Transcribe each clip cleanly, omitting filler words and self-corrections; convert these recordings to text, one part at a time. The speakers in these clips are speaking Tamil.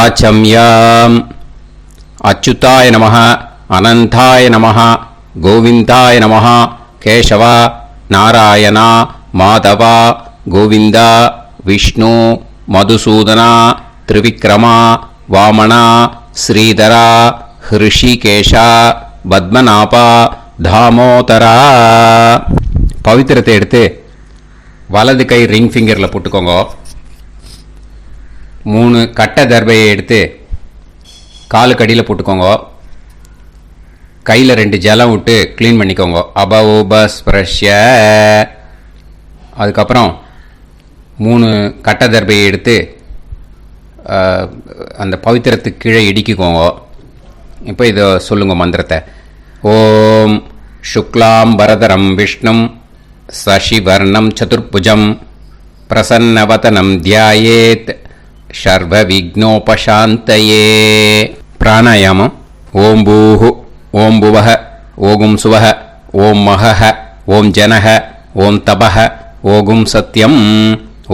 ஆச்சம்யாம். அச்சுதாய நமः, அனந்தாய நமः, கோவிந்தாய நமः, கேசவா, நாராயணா, மாதவா, கோவிந்தா, விஷ்ணு, மதுசூதனா, திரிவிக்ரமா, வாமனா, ஸ்ரீதரா, ஹிருஷிகேஷா, பத்மநாபா, தாமோதரா. பவித்திரத்தை எடுத்து வலது கை ரிங் ஃபிங்கரில் போட்டுக்கோங்க. 3 கட்டை தர்பையை எடுத்து காலுக்கடியில் போட்டுக்கோங்க. கையில் 2 ஜலம் விட்டு க்ளீன் பண்ணிக்கோங்க. அபஓபஸ்பிரஷ்ய. அதுக்கப்புறம் 3 கட்டை தர்பையை எடுத்து அந்த பவித்திரத்துக்கு கீழே இடிக்கிக்கோங்க. இப்போ இதை சொல்லுங்க மந்திரத்தை. ஓம் சுக்லாம் பரதரம் விஷ்ணும் சசிவர்ணம் சதுர்புஜம் பிரசன்னவதனம் தியாயேத் சர்வ விக்னோபசாந்தயே. பிராணாயாமம். ஓம் பூஹு, ஓம் புவஹ, ஓகும் சுவஹ, ஓம் மஹஹ, ஓம் ஜனஹ, ஓம் தபஹ, ஓகும் சத்யம்.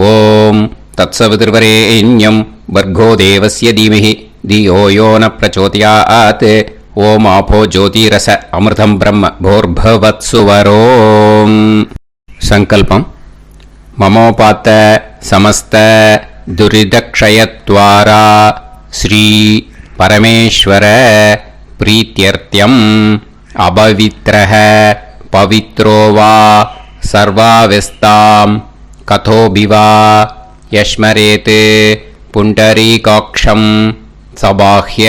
ஓம் தத்சவிதுர்வரேண்யம் வர்கோ தேவஸ்ய தீமஹி தியோ யோ ந பிரச்சோதயாத். ஓம் ஆபோ ஜோதிரச அமிர்தம் பிரம்ம போர்பவத்சுவரோம். சங்கல்பம். மமோபாத்த சமஸ்த துரிதக்ஷயத்வாரா ஸ்ரீ பரமேஸ்வர பிரீத்யர்த்தியம் அபவித்ரஹ பவித்ரோ வா சர்வாவஸ்தாம் கதோபிவா யஸ்மரேத் புண்டரீகாக்ஷம் சபாஹ்ய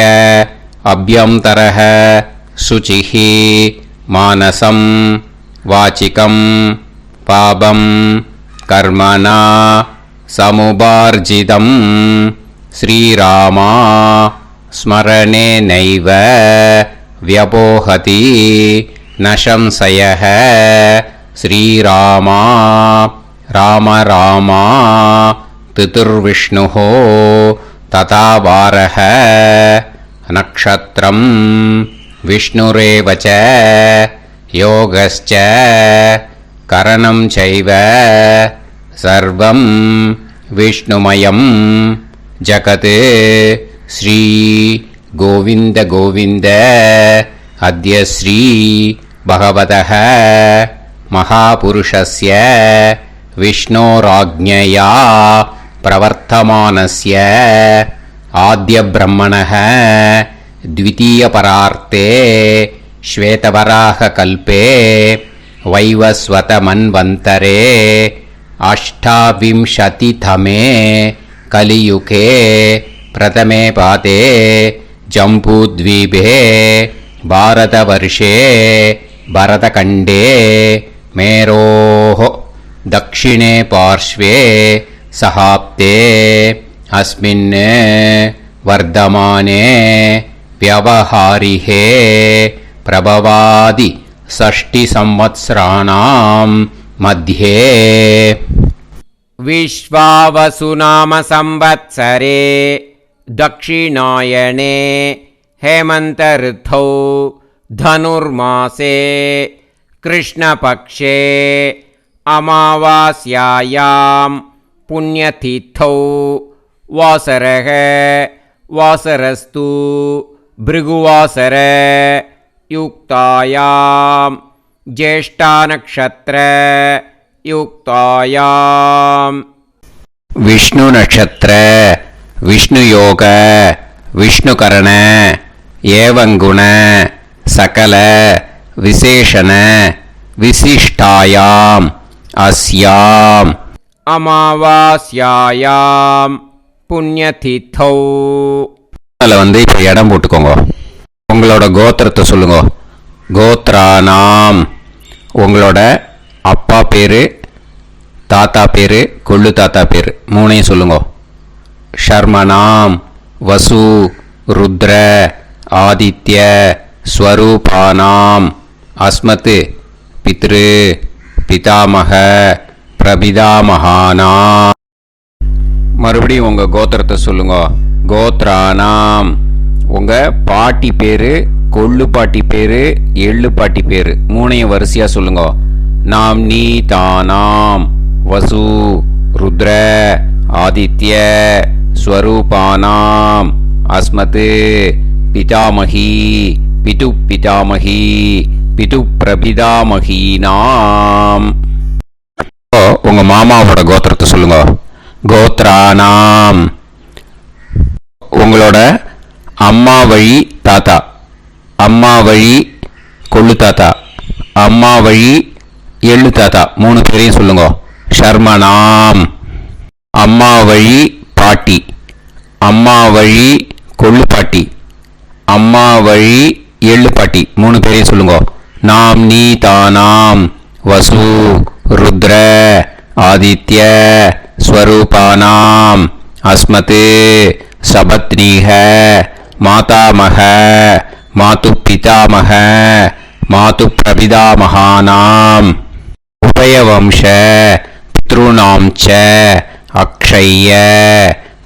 அப்யந்தரஹ சுசிஹ மானசம் வாசிகம் பாபம் கர்மணா சமுபார்ஜிதம் ஸ்ரீராமா ஸ்மரணேனைவ வ்யபோஹதி நசம்சயஹ. ஸ்ரீராமா ராம ராமா திதிர்விஷ்ணுஹோ ததா வாரஹ. நக்ஷத்ரம் விஷ்ணுரேவச யோகஸ்ச கரணம் சைவ சர்வம் விஷ்ணுமயம் ஜகத். ஸ்ரீ கோவிந்த கோவிந்த அத்ய ஸ்ரீ பகவதः மகாபுருஷஸ்ய விஷ்ணோராஜ்ஞயா பிரவர்த்தமானஸ்ய ஆத்ய பிரம்மணः த்விதீயபரார்த்தே ஸ்வேதவராக கல்பே வைவஸ்வத மன்வந்தரே அஷ்டாவிம்சதிதமே கலியுகே பிரதமே பாதே ஜம்பூத்வீபே பாரதவர்ஷே பரதகண்டே மேரோः தக்ஷிணே பார்ஷ்வே சஹாப்தே அஸ்மின் வர்தமானே व्यवहारिहे प्रभवादि षष्टि संवत्सराणां मध्ये. विश्वावसुनाम संवत्सरे दक्षिणायने हेमंत ऋतौ धनुर्मासे कृष्णपक्षे अमावास्यायां पुण्यतिथौ वासरः वासरस्तु भृगुवासर युक्तायां ज्येष्ठानक्षत्र युक्तायां. विष्णु नक्षत्र विष्णु योग विष्णुकरण एवं गुण सकल विशेषण विशिष्टायां अस्याम् अमावास्यायां புண்ணியதிதௌ. அதில் இப்போ இடம் போட்டுக்கோங்க. உங்களோட கோத்திரத்தை சொல்லுங்க. கோத்ரானாம். உங்களோட அப்பா பேர், தாத்தா பேர், கொள்ளு தாத்தா பேர் 3ஐயும் சொல்லுங்க. ஷர்மனாம் வசு ருத்ர ஆதித்ய ஸ்வரூபானாம் அஸ்மத் பித்ரு பிதாமக பிரபிதாமகானாம். மறுபடியும் உங்கள் கோத்திரத்தை சொல்லுங்க. கோத்ரானாம். உங்கள் பாட்டி பேர், கொள்ளு பாட்டி பேர், எள்ளு பாட்டி பேர் 3ஐயும் வரிசையாக சொல்லுங்க. நாம் நீ தானாம் வசு ருத்ர ஆதித்ய ஸ்வரூபானாம் அஸ்மத் பிதாமகி பிது பிதாமகி பிது பிரபிதாமகீனாம். உங்க மாமாவோட கோத்திரத்தை சொல்லுங்க. கோத்ரானாம். உங்களோட அம்மா வழி தாத்தா, அம்மா வழி கொள்ளு தாத்தா, அம்மா வழி எள்ளு தாத்தா, 3 பேரையும் சொல்லுங்க. ஷர்மனாம். அம்மா வழி பாட்டி, அம்மா வழி கொள்ளு பாட்டி, அம்மா வழி எள்ளு பாட்டி, 3 பேரையும் சொல்லுங்க. நாம் நீ தானாம் வசு ருத்ர ஆதித்ய ஸ்வரூபானாம் அஸ்மத் சபத்னீஹ மாதாமக மாது பிதாமக மாது பிரபிதாமகானாம் உபயவம்ச பித்ருணாம் ச அக்ஷய்ய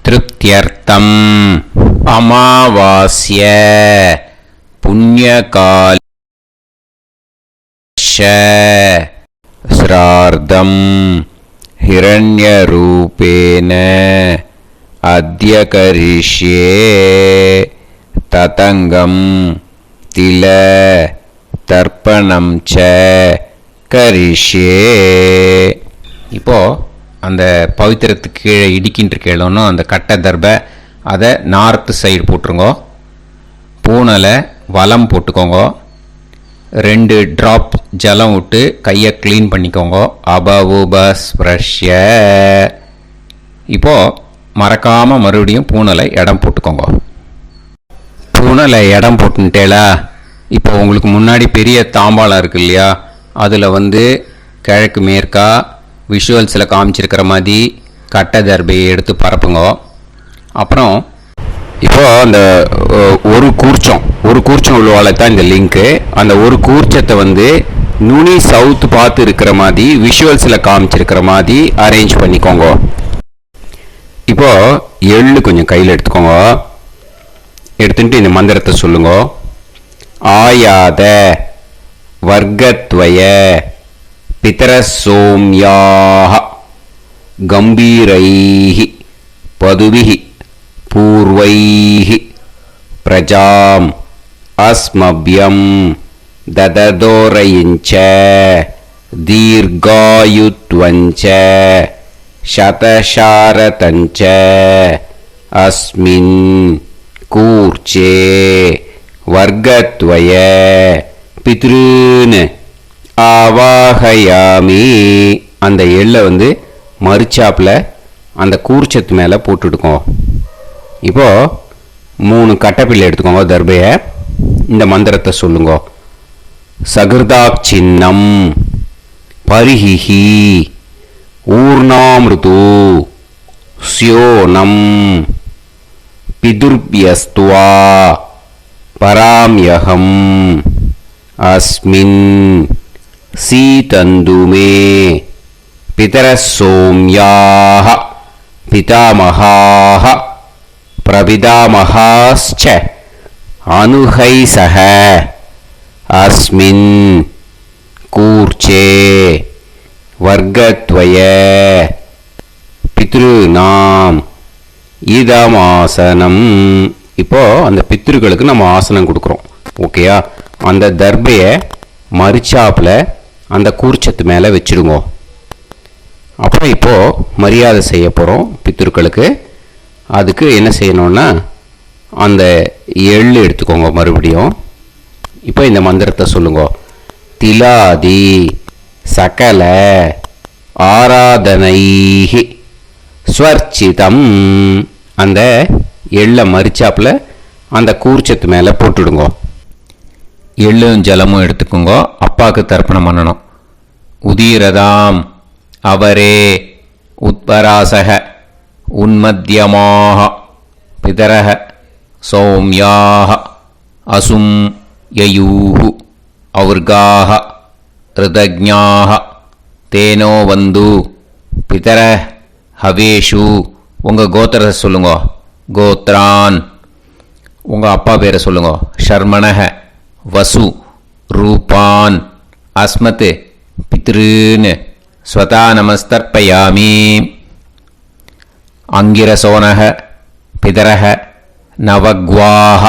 திருப்தியர்த்தம் அமாவாஸ்ய புண்ணியகால ஸ்ரார்த்தம் ஹிரண்யரூபேன அத்ய கரிஷ்யே ததங்கம் தில தர்ப்பணம் ச கரிஷ்யே. இப்போ அந்த பவித்திரத்துக்கு கீழே இடிக்கின்ற கேளோன்னு அந்த கட்டை தர்பை அதை நார்த்து சைடு போட்டுருங்கோ. பூனலை வலம் போட்டுக்கோங்க. 2 ட்ராப் ஜலம் விட்டு கையை க்ளீன் பண்ணிக்கோங்க. அபவுபஸ்ப்ரஷ்ய. இப்போது மறக்காமல் மறுபடியும் பூனலை இடம் போட்டுக்கோங்க. பூனலை இடம் போட்டுட்டேலா. இப்போ உங்களுக்கு முன்னாடி பெரிய தாம்பாளம் இருக்கு இல்லையா, அதில் கிழக்கு மேற்கா விஷுவல்ஸில் காமிச்சிருக்கிற மாதிரி கட்டை தர்பையை எடுத்து பரப்புங்க. அப்புறம் இப்போது அந்த ஒரு கூர்ச்சம் உள்ளவால தான் இந்த லிங்க்கு. அந்த ஒரு கூர்ச்சத்தை நுனி சவுத்து பார்த்து இருக்கிற மாதிரி விஷுவல்ஸில் காமிச்சிருக்கிற மாதிரி அரேஞ்ச் பண்ணிக்கோங்க. இப்போது எள்ளு கொஞ்சம் கையில் எடுத்துக்கோங்க. எடுத்துட்டு இந்த மந்திரத்தை சொல்லுங்க. ஆயாத வர்க்கத்வய பிதரசோம்யாக கம்பீரைஹி பதுபிஹி பூர்வைஹி பிரஜாம் அஸ்மப்யம் தததோரயிஞ்ச தீர்காயுத்வஞ்ச சதசாரதஞ்ச அஸ்மின் கூர்ச்சே வர்க்கத்வய பித்ருன்னு ஆவாஹயாமி. அந்த எள்ளை மறுச்சாப்பில் அந்த கூர்ச்சத்து மேலே போட்டுடுக்கோம். இப்போது 3 கட்டைப்பிள்ளை எடுத்துக்கோங்க. தர்பையை இந்த மந்திரத்தை சொல்லுங்க. சகிருதாக் சின்னம் பரிஹிஹி ஊர்ணாமிருது ஸ்யோனம் பிதுர்பியஸ்துவா பராம்யகம் அஸ்மின் சீதந்துமே பிதரசோம்யாக பிதாமகாः பிரபிதாமகாஸ்ச அனுஹைசஹ அஸ்மின் கூர்ச்சே வர்க்கத்வய பித்ருநாம் இதமாசனம். இப்போ அந்த பித்ருக்களுக்கு நம்ம ஆசனம் கொடுக்குறோம். ஓகேயா? அந்த தர்பையை மறுச்சாப்பில் அந்த கூர்ச்சத்து மேலே வச்சுடுங்க. அப்புறம் இப்போது மரியாதை செய்ய போகிறோம் பித்ருக்களுக்கு. அதுக்கு என்ன செய்யணும்னா அந்த எள்ளு எடுத்துக்கோங்க. மறுபடியும் இப்போ இந்த மந்திரத்தை சொல்லுங்க. திலாதி சகல ஆராதனைஹி ஸ்வர்ச்சிதம். அந்த எள்ளை மரிச்சாப்பில் அந்த கூர்ச்சத்து மேலே போட்டுடுங்க. எள்ளும் ஜலமும் எடுத்துக்கோங்க. அப்பாவுக்கு தர்ப்பணம் பண்ணணும். உதீரதாம் அவரே உத்பராசக உன்மத்தியமாக பிதரக சௌமியாக அசும் யயூஹு அவுர்காக ரிதஜ்ஞாக தேனோ வந்து பிதர ஹவேஷு. உங்கள் கோத்திரத்தை சொல்லுங்க. கோத்ரான். உங்கள் அப்பா பேரை சொல்லுங்க. ஷர்மணக வசு ரூபான் அஸ்மத் பித்ருன்னு ஸ்வதா நமஸ்தர்ப்பயாமி. அங்கிரசோனக பிதரக நவக்வாஹ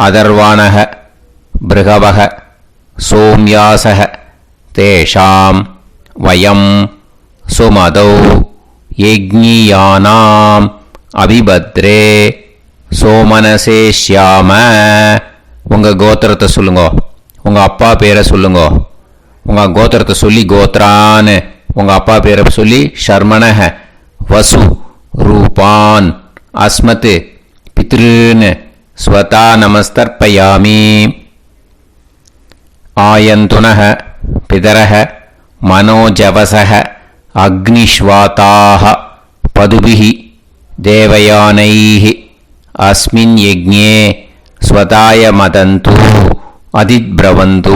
அதர்வாணஹ பிருகவஹ சோம்யாசஹ தேஷாம் வயம் சுமதௌ யஜ்ஞியானாம் அபிபத்ரே சோமனசேஷ்யாம. உங்கள் கோத்திரத்தை சொல்லுங்க, உங்கள் அப்பா பேரை சொல்லுங்க. உங்கள் கோத்திரத்தை சொல்லி கோத்ரான்னு, உங்கள் அப்பா பேரை சொல்லி ஷர்மணஹ வசு ரூபான் அஸ்மத் பித்ருன்னு ஸ்வதா நமஸ்தர்ப்பயாமி. ஆயந்துனஹ பிதரஹ மனோஜவசஹ அக்னிஷ்வாதாஹ பதுபிஹி தேவயானைः அஸ்மின் யஜ்ஞே ஸ்வதாய மதந்து அதித்ப்ரவந்து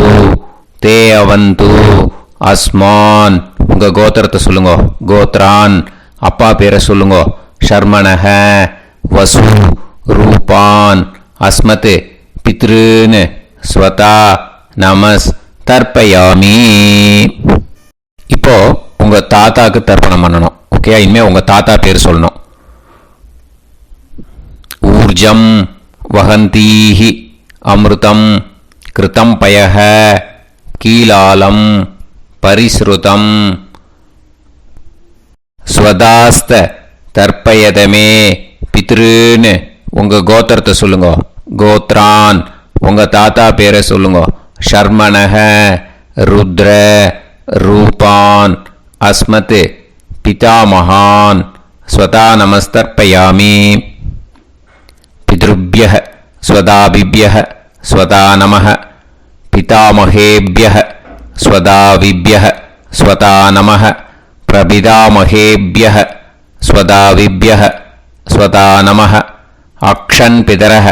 தே அவது அஸ்மான். உங்கள் கோத்திரத்தை சொல்லுங்க, கோத்ரான் அப்பா பேரை சொல்லுங்க. ஷர்மணஹ வசு ரூபான் அஸ்மத் பித்ருன்னு ஸ்வதா நமஸ் தர்ப்பயாமி. இப்போ உங்கள் தாத்தாக்கு தர்ப்பணம் பண்ணணும். ஓகே, இனிமேல் உங்கள் தாத்தா பேர் சொல்லணும். ஊர்ஜம் வஹந்தீஹி அமிர்தம் கிருதம் பயஹ கீலாலம் பரிஸ்ருதம் ஸ்வதாஸ்த தர்ப்பயதமே பித்ருன்னு உங்கள் கோத்திரத்தை சொல்லுங்க. கோத்ரான் உங்கள் தாத்தா பேரை சொல்லுங்க. ஷர்மணஹ ருத்ர ரூபான் அஸ்மத் பிதாமகான் ஸ்வதா நமஸ்தர்ப்பயாமி. பித்ருப்யஹ ஸ்வதாபிப்யஹ ஸ்வதா நமः பிதாமகேப்யஹ ஸ்வதாவிப்யஹ ஸ்வதா நமः பிரபிதாமகேப்யஹ ஸ்வதாவிப்யஹ ஸ்வதா நமः. அக்ஷன் பிதரஹ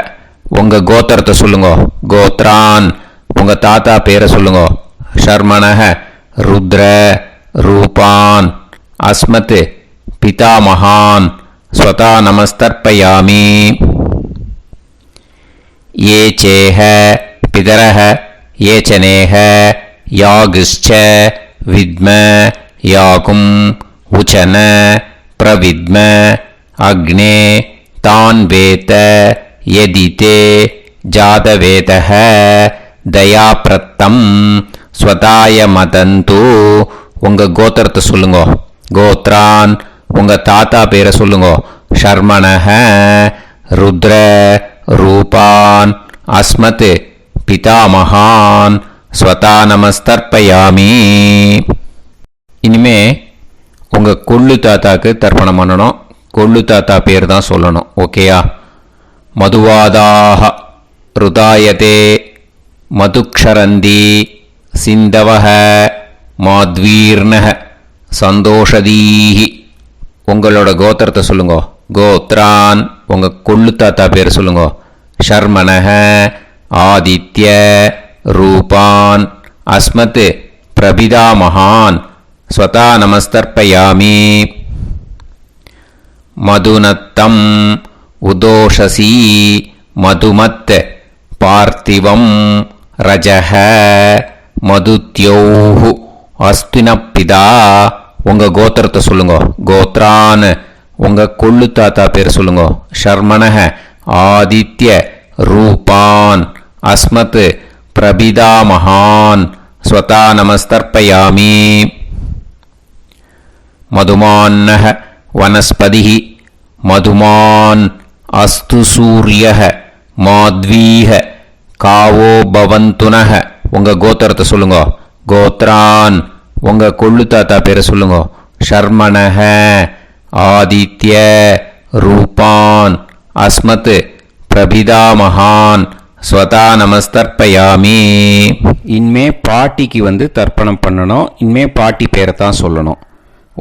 உங்கள் கோத்திரத்தை சொல்லுங்க. கோத்ரான் உங்கள் தாத்தா பேரை சொல்லுங்க. ஷர்மணஹ ருத்ர ரூபான் அஸ்மத் பிதாமகான் ஸ்வதா நமஸ்தர்ப்பயாமி. ये चेह पितरः ये चनेह यागश्च विद्म याकुम् उचन प्रविद्म अग्ने तान् वेत यदिते जातवेतः दयाप्रत्तं स्वताय मदन्तु. உங்கள் கோத்திரத்தை சொல்லுங்க. கோத்ரான் உங்கள் தாத்தா பேரை சொல்லுங்க. ஷர்மணஹ ருத்ர ரூபான் அஸ்மத் பிதாமகான் ஸ்வதா நமஸ்தர்ப்பயாமி. இனிமே உங்கள் கொள்ளு தாத்தாக்கு தர்ப்பணம் பண்ணணும். கொள்ளு தாத்தா பேர் தான் சொல்லணும். ஓகேயா? மதுவாதாக ருதாயதே மதுக்ஷரந்தி சிந்தவஹ மாத்வீர்ணஹ சந்தோஷதீஹி. உங்களோட கோத்திரத்தை சொல்லுங்க. கோத்ரான் உங்கள் கொள்ளு தாத்தா பேர் சொல்லுங்க. ஷர்மணஹ ஆதித்ய ரூபான் அஸ்மத் பிரபிதாமகான் ஸ்வதா நமஸ்தர்ப்பயாமி. மதுநத்தம் உதோஷசி மதுமத் பார்த்திவம் ரஜஹ மதுத்யோஹு அஸ்தினப்பிதா. உங்கள் கோத்திரத்தை சொல்லுங்க. கோத்ரான் உங்கள் கொள்ளு தாத்தா பேர் சொல்லுங்க. ஷர்மணஹ ஆதித்ய ரூபான் அஸ்மத் பிரபிதாமகான் ஸ்வதா நமஸ்தர்ப்பயாமி. மதுமான்னஹ வனஸ்பதிஹி மதுமான் அஸ்து சூரியஹ மாத்வீஹ காவோ பவந்துனஹ. உங்கள் கோத்திரத்தை சொல்லுங்க. கோத்ரான் உங்கள் கொள்ளு தாத்தா பேரை சொல்லுங்க. ஷர்மணஹ ஆதித்ய ரூபான் அஸ்மத் பிரபிதாமகான் ஸ்வதா நமஸ்தர்ப்பயாமி. இனிமே பாட்டிக்கு தர்ப்பணம் பண்ணணும். இனிமே பாட்டி பேரை தான் சொல்லணும்.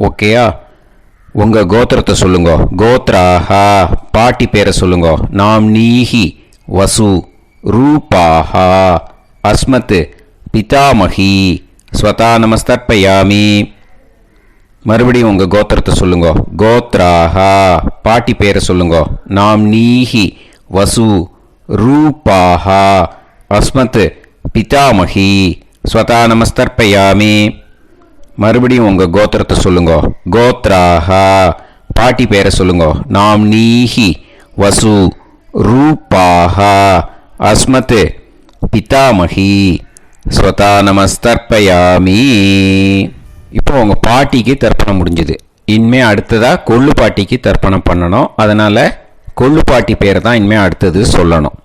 ஓகேயா? உங்கள் கோத்திரத்தை சொல்லுங்க. கோத்ராஹா பாட்டி பேரை சொல்லுங்க. நாம்னீஹி வசு ரூபாஹா அஸ்மத் பிதாமகி ஸ்வதா நமஸ்தர்ப்பயாமி. மறுபடியும் உங்கள் கோத்திரத்தை சொல்லுங்க. கோத்ராஹா பாட்டி பேரை சொல்லுங்க. நாம்னீஹி வசு ரூபாஹா அஸ்மத் பிதாமகி ஸ்வதா நமஸ்தர்ப்பயாமி. மறுபடியும் உங்கள் கோத்திரத்தை சொல்லுங்க. கோத்ராஹா பாட்டி பேரை சொல்லுங்க. நாம்னீஹி வசு ரூபாக அஸ்மத் பிதாமகி ஸ்வதா நமஸ்தர்ப்பயாமி. இப்போ உங்கள் பாட்டிக்கு தர்ப்பணம் முடிஞ்சுது. இனிமே அடுத்ததாக கொள்ளு பாட்டிக்கு தர்ப்பணம் பண்ணணும். அதனால் கொள்ளு பாட்டி பேரை தான் இனிமே அடுத்தது சொல்லணும்.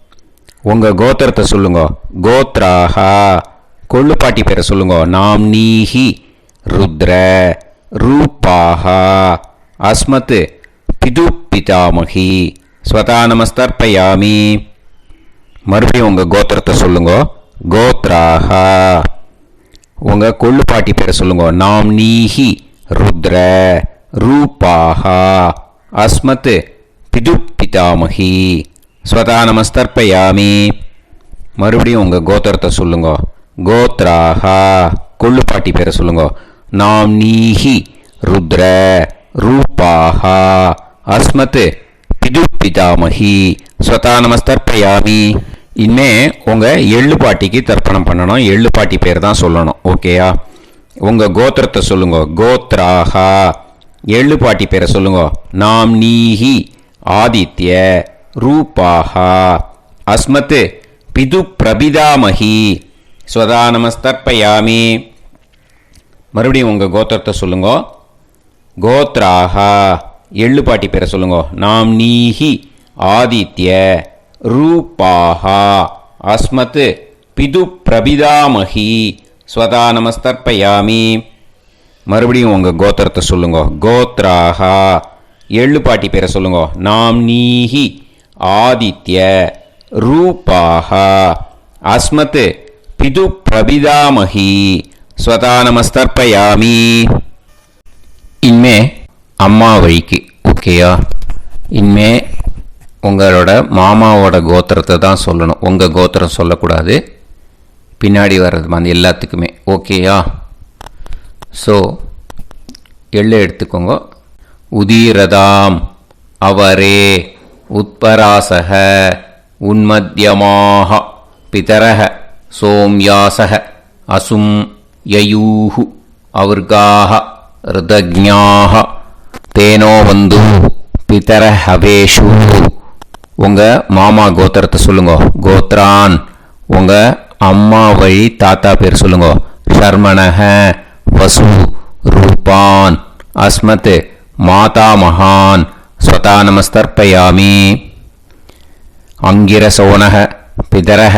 உங்கள் கோத்திரத்தை சொல்லுங்க. கோத்ராஹா. கொள்ளு பாட்டி பேரை சொல்லுங்க. நாம்னீஹி ருத்ர ரூபாஹா அஸ்மத் பிது பிதாமகி ஸ்வதா நமஸ்தர்ப்பயாமி. மறுபடியும் உங்கள் கோத்திரத்தை சொல்லுங்க. கோத்ராஹா. உங்கள் கொள்ளு பாட்டி பேரை சொல்லுங்க. நாம்னீஹி ருத்ர ரூபாஹா அஸ்மத் பிது பிதாமகி ஸ்வதா நமஸ்தர்ப்பயாமி. மறுபடியும் உங்கள் கோத்திரத்தை சொல்லுங்க. கோத்ராஹா. கொள்ளு பாட்டி பேரை சொல்லுங்க. நாம்னீஹி ருத்ர ரூபாஹா அஸ்மத் பிது பிதாமகி ஸ்வதா நமஸ்தர்ப்பயாமி. இனிமே உங்கள் எள்ளு பாட்டிக்கு தர்ப்பணம் பண்ணணும். எள்ளு பாட்டி பேர் தான் சொல்லணும். ஓகேயா? உங்கள் கோத்திரத்தை சொல்லுங்க. கோத்ராஹா. எள்ளு பாட்டி பேரை சொல்லுங்க. நாம்னீஹி ஆதித்ய ரூபாஹா அஸ்மத் பிது பிரபிதாமகி ஸ்வதா நமஸ்தர்ப்பயாமி. மறுபடியும் உங்கள் கோத்திரத்தை சொல்லுங்க. கோத்ராஹா. எள்ளு பாட்டி பேரை சொல்லுங்க. நாம்னீஹி ஆதித்ய ரூபாஹா அஸ்மத் பிது பிரபிதாமகி ஸ்வதா நமஸ்தர்ப்பயாமி. மறுபடியும் உங்கள் கோத்திரத்தை சொல்லுங்க. கோத்ராஹா. எள்ளு பாட்டி பேரை சொல்லுங்க. நாம்னீஹி ஆதித்ய ரூபாஹா அஸ்மத் பிது பிரபிதாமகி ஸ்வதா நமஸ்தர்ப்பயாமி. இனிமே அம்மா வழிக்கு. ஓகேயா? இனிமே உங்களோட மாமாவோட கோத்திரத்தை தான் சொல்லணும். உங்கள் கோத்திரம் சொல்லக்கூடாது. பின்னாடி வர்றது மாதிரி எல்லாத்துக்குமே. ஓகேயா? ஸோ எள்ளு எடுத்துக்கோங்க. உதீரதாம் அவரே உத்பராசக உன்மத்யமாக பிதரக சோம்யாசக அசும் யயூஹு அவர்காக ருதஜ்ஞாக தேனோ வந்து பிதர ஹவேஷு. உங்கள் மாமா கோத்திரத்தை சொல்லுங்க. கோத்ரான். உங்கள் அம்மா வழி தாத்தா பேர் சொல்லுங்க. ஷர்மணஹ வசு ரூபான் அஸ்மத் மாதா மகான் ஸ்வதா நமஸ்தர்ப்பயாமி. அங்கிரசோனஹ பிதரஹ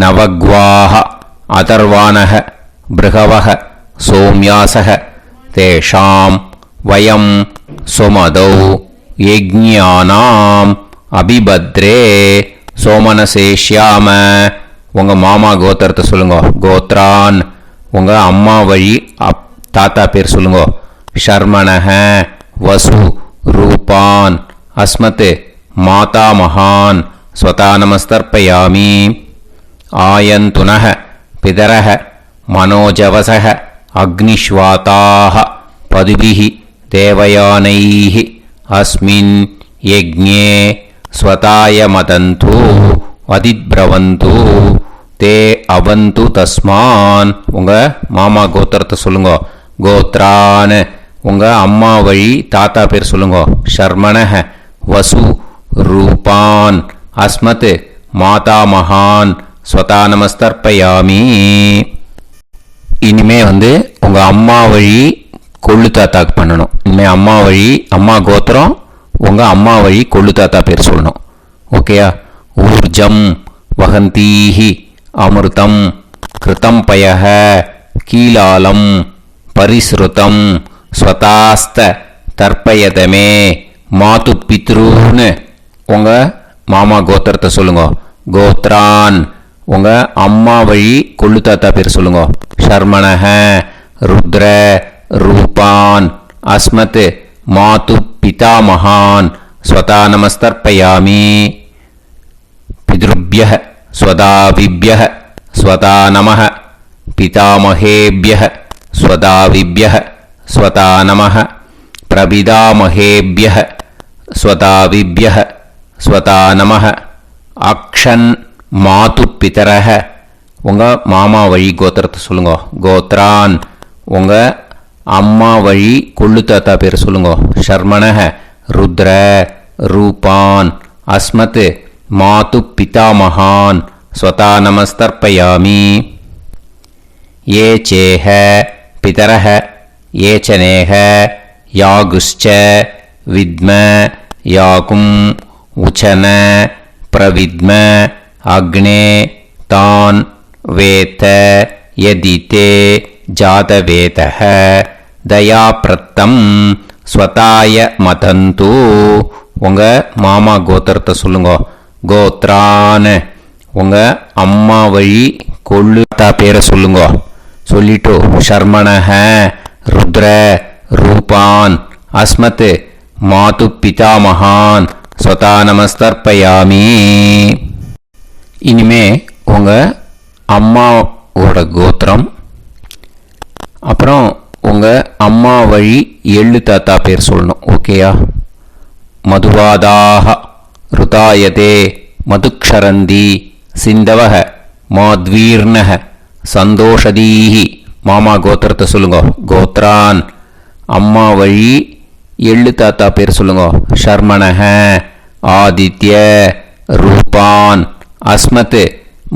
நவக்வாஹ அதர்வானஹ பிருகவஹ சோம்யாசஹ தேஷாம் வயம் சுமதௌ யஜ்ஞானாம் அபிபத்ரே சோமனசேஷ்யாம. உங்கள் மாமா கோத்திரத்தை சொல்லுங்க. கோத்ரான். உங்கள் அம்மா வழி தாத்தா பேர் சொல்லுங்க. ஷர்மணஹ வசு ரூபான் அஸ்மத் மாதா மகான் ஸ்வதா நமஸ்தர்ப்பயாமி. ஆயந்துனஹ பிதரஹ மனோஜவசஹ அக்னிஷ்வாதாஹ பதுபிஹி தேவயானைஹி அஸ்மின் யஜ்ஞே ஸ்வதாய மதந்து அதிப்ரவந்து தே அவந்து தஸ்மான். உங்கள் மாமா கோத்திரத்தை சொல்லுங்க. கோத்ரான். உங்கள் அம்மா வழி தாத்தா பேர் சொல்லுங்க. ஷர்மணஹ வசு ரூபான் அஸ்மத் மாதா மகான் ஸ்வதா நமஸ்தர்ப்பயாமி. இனிமே உங்கள் அம்மா வழி கொள்ளு தாத்தாக்கு பண்ணணும். இனிமேல் அம்மா வழி அம்மா கோத்திரம் உங்கள் அம்மா வழி கொள்ளு தாத்தா பேர் சொல்லணும். ஓகேயா? ஊர்ஜம் வகந்தீஹி அமிர்தம் கிருதம் பயஹ கீலாலம் பரிஸ்ருதம் ஸ்வதாஸ்த தர்ப்பயதமே மாது பித்ருன்னு. உங்கள் மாமா கோத்திரத்தை சொல்லுங்க. கோத்ரான். உங்கள் அம்மா வழி கொள்ளு தாத்தா பேர் சொல்லுங்க. ஷர்மணஹ ருத்ர ரூபான் அஸ்மத் மாது பிதாமகான் ஸ்வதா நமஸ்தர்ப்பயாமி. பித்ருப்யஹ ஸ்வதாவிப்யஹ ஸ்வதா நமஹ பிதாமகேப்யஹ ஸ்வதாவிப்யஹ ஸ்வதா நமஹ பிரபிதாமகேப்யஹ ஸ்வதாவிப்யஹ ஸ்வதா நமஹ. அக்ஷன் மாது பிதரஹ. உங்கள் மாமா வழி கோத்திரத்தை சொல்லுங்க. கோத்ரான். உங்கள் அம்மா வழி கொள்ளு தாத்தா பேர் சொல்லுங்க. ஷர்மணஹ ருத்ர ரூபான் அஸ்மத் மாது பிதாமகான் ஸ்வதா நமஸ்தர்ப்பயாமி. ये चेह पितरः ये च नेह यागुश्च विद्म याकुम् उचन प्रविद्म अग्ने तान् वेत यदिते जातवेतः दयाप्रत्तम् स्वताय मदन्तु. உங்க மாமா கோத்திரத்தை சொல்லுங்க. கோத்ரான் உங்க அம்மா வழி கொள்ளுத்தா பேரை சொல்லுங்க. சொல்லிட்டு ஷர்மணஹ ருத்ர ரூபான் அஸ்மத் மாது பிதாமகான் ஸ்வதா நமஸ்தர்ப்பயாமி. இனிமே உங்க அம்மாவோட கோத்திரம், அப்புறம் உங்க அம்மா வழி எள்ளு தாத்தா பேர் சொல்லணும். ஓகேயா? மதுவாதாக ருதாயதே மதுக்ஷரந்தி சிந்தவஹ மாத்வீர்ணஹ சந்தோஷதீஹி. மாமா கோத்திரத்தை சொல்லுங்க. கோத்ரான் அம்மா வழி எள்ளு தாத்தா பேர் சொல்லுங்க. ஷர்மணஹ ஆதித்ய ரூபான் அஸ்மத்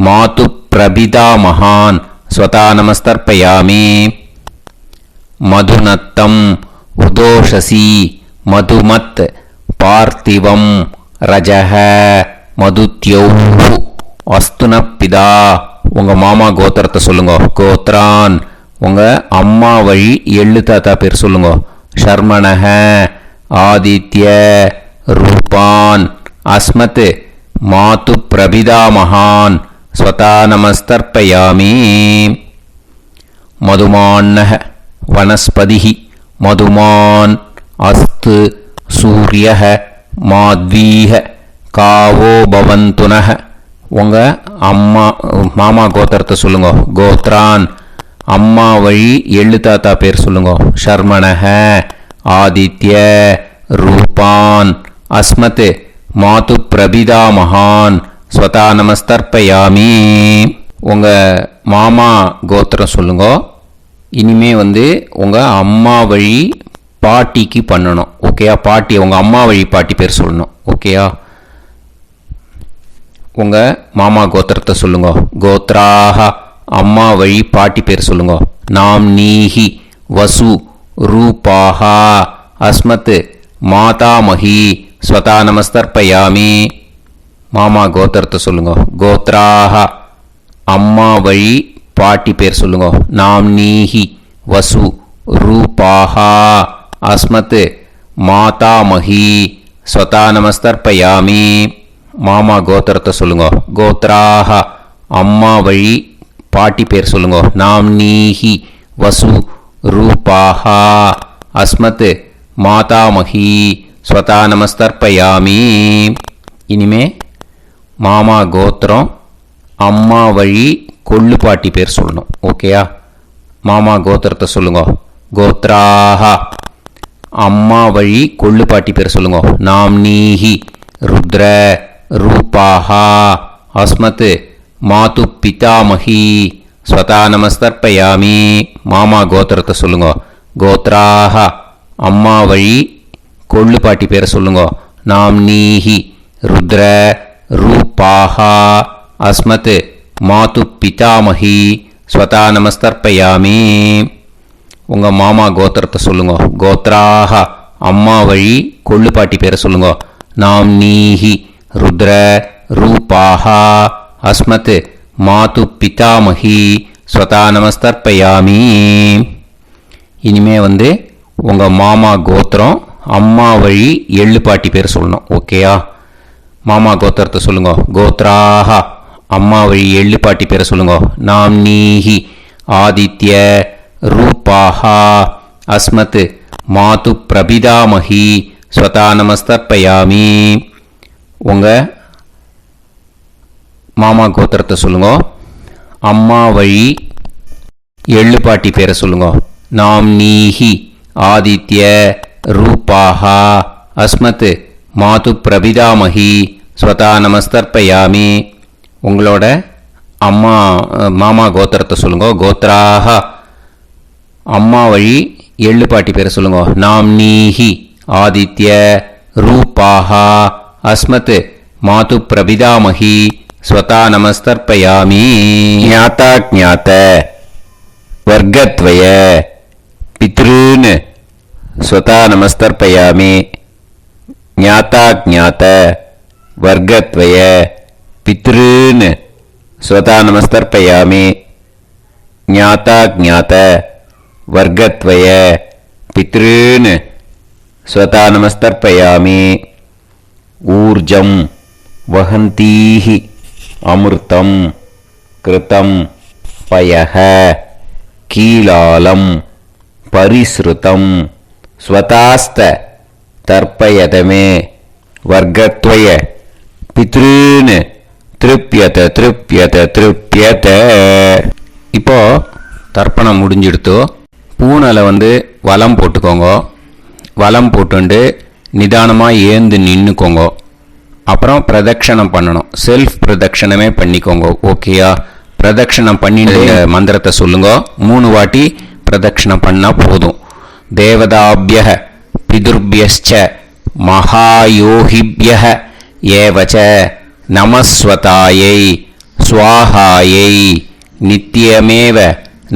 மாது பிரபிதா மகான் ஸ்வதா நமஸ்தர்ப்பயாமி. மதுநத்தம் உதோஷசி மதுமத் பார்த்திவம் ரஜஹ மதுத்யௌ அஸ்துனப்பிதா. உங்க மாமா கோத்திரத்தை சொல்லுங்க. கோத்ரான் உங்க அம்மா வழி எள்ளு தாத்தா பேர் சொல்லுங்க. ஷர்மணஹ ஆதித்ய ரூபான் அஸ்மத் மாது பிரபிதா மகான் ஸ்வதா நமஸ்தர்ப்பயாமி. மதுமான்னஹ வனஸ்பதிஹி மதுமான் அஸ்து சூரியஹ மாத்வீஹ காவோ பவந்துனஹ. உங்க அம்மா மாமா கோத்திரத்தை சொல்லுங்க. கோத்ரான் அம்மா வழி எள்ளு தாத்தா பேர் சொல்லுங்க. ஷர்மணஹ ஆதித்ய ரூபான் அஸ்மத் மாது பிரபிதா மகான் ஸ்வதா நமஸ்தர்ப்பயாமி. உங்க மாமா கோத்திரம் சொல்லுங்க. இனிமே உங்க அம்மா வழி பாட்டிக்கு பண்ணணும். ஓகேயா? பாட்டி உங்க அம்மா வழி பாட்டி பேர் சொல்லணும். ஓகேயா? உங்க மாமா கோத்திரத்தை சொல்லுங்க. கோத்ராஹ அம்மா வழி பாட்டி பேர் சொல்லுங்க. நாம் நீஹி வசு ரூபாஹா அஸ்மத் மாதாமஹி ஸ்வதா நமஸ்தர்ப்பயாமி. மாமா கோத்திரத்தை சொல்லுங்க. கோத்ராஹ அம்மா வழி பாட்டி பேர் சொல்லுங்க. நாம் நீஹி வசு ரூபாஹா அஸ்மத் மாதாமஹி ஸ்வதா நமஸ்தர்ப்பயாமி. மாமா கோத்திரத்தை சொல்லுங்க. கோத்ராஹ அம்மா வழி பாட்டி பேர் சொல்லுங்க. நாம் நீஹி வசு ரூபாஹா அஸ்மத் மாதாமஹி ஸ்வதா நமஸ்தர்ப்பயாமி. இனிமே மாமா கோத்திரம் அம்மா வழி கொள்ளு பாட்டி பேர் சொல்லணும். ஓகேயா? மாமா கோத்திரத்தை சொல்லுங்க. கோத்ராஹ அம்மா வழி கொள்ளு பாட்டி பேர் சொல்லுங்க. நாம் நீஹி ருத்ர ரூபாஹா அஸ்மத் மாது பிதாமஹி ஸ்வதா நமஸ்தர்ப்பயாமி. மாமா கோத்திரத்தை சொல்லுங்க. கோத்ராஹ அம்மா வழி கொள்ளு பாட்டி பேரை சொல்லுங்க. நாம் நீஹி ருத்ர ரூபாஹா அஸ்மத் மாது பிதாமஹி ஸ்வதா நமஸ்தர்ப்பயாமி. உங்க மாமா கோத்திரத்தை சொல்லுங்க. கோத்ராஹ அம்மா வழி கொள்ளு பாட்டி பேரை சொல்லுங்க. நாம் நீஹி ருத்ர ரூபாஹா அஸ்மத் மாது பிதாமஹி ஸ்வதா நமஸ்தர்ப்பயாமி. இனிமே உங்க மாமா கோத்திரம் அம்மா வழி எள்ளு பாட்டி பேர் சொல்லணும். ஓகேயா? மாமா கோத்திரத்தை சொல்லுங்க. கோத்ராஹ அம்மா வழி எள்ளு பாட்டி பேரை சொல்லுங்க. நாம் நீஹி ஆதித்ய ரூபாஹா அஸ்மத் மாது பிரபிதாமஹி ஸ்வதா நமஸ்தர்ப்பயாமி. உங்க மாமா கோத்திரத்தை சொல்லுங்க. அம்மா வழி எள்ளு பாட்டி பேரை சொல்லுங்க. நாம் நீஹி ஆதித்ய ரூபாஹா அஸ்மத் மாது பிரபிதாமஹி ஸ்வதா நமஸ்தர்ப்பயாமி. உங்களோட அம்மா மாமா கோத்திரத்தை சொல்லுங்க. கோத்ராஹ அம்மா வழி எள்ளு பாட்டி பேரை சொல்லுங்க. நாம் நீஹி ஆதித்ய ரூபாஹா அஸ்மத் மாது பிரபிதாமகி ஸ்வதா நமஸ்தர்ப்பயாமி. ஞாதா ஞாத வர்க்கத்வய பித்ருன் ஸ்வதா நமஸ்தர்ப்பயாமி. ஞாதா ஞாத வர்க்கத்வய பித்ருன் ஸ்வதா நமஸ்தர்ப்பயாமி. ஞாதா ஞாத வர்க்கத்வய பித்ருன் ஸ்வதா நமஸ்தர்ப்பயாமி. ஊர்ஜம் வஹந்தீஹி அமிர்தம் கிருதம் பயஹ கீலாலம் பரிஸ்ருதம் ஸ்வதாஸ்த தர்ப்பயதமே. வர்க்கத்வய பித்ருன் திருப்யத திருப்யத திருப்யத. இப்போ தர்ப்பணம் முடிஞ்சிடுத்தோ. பூனலை வலம் போட்டுக்கோங்க. வலம் போட்டுண்டு நிதானமாக ஏந்து நின்றுக்கோங்க. அப்புறம் பிரதட்சணம் பண்ணணும். செல்ஃப் பிரதட்சணமே பண்ணிக்கோங்க. ஓகேயா? பிரதட்சணம் பண்ணிட்டு மந்திரத்தை சொல்லுங்க. 3 வாட்டி பிரதட்சணம் பண்ணால் போதும். தேவதாபிய பிதுர்பியச்ச மகாயோகிபிய ஏவச்ச நமஸ்வதாயை ஸ்வாஹாயை நித்யமேவ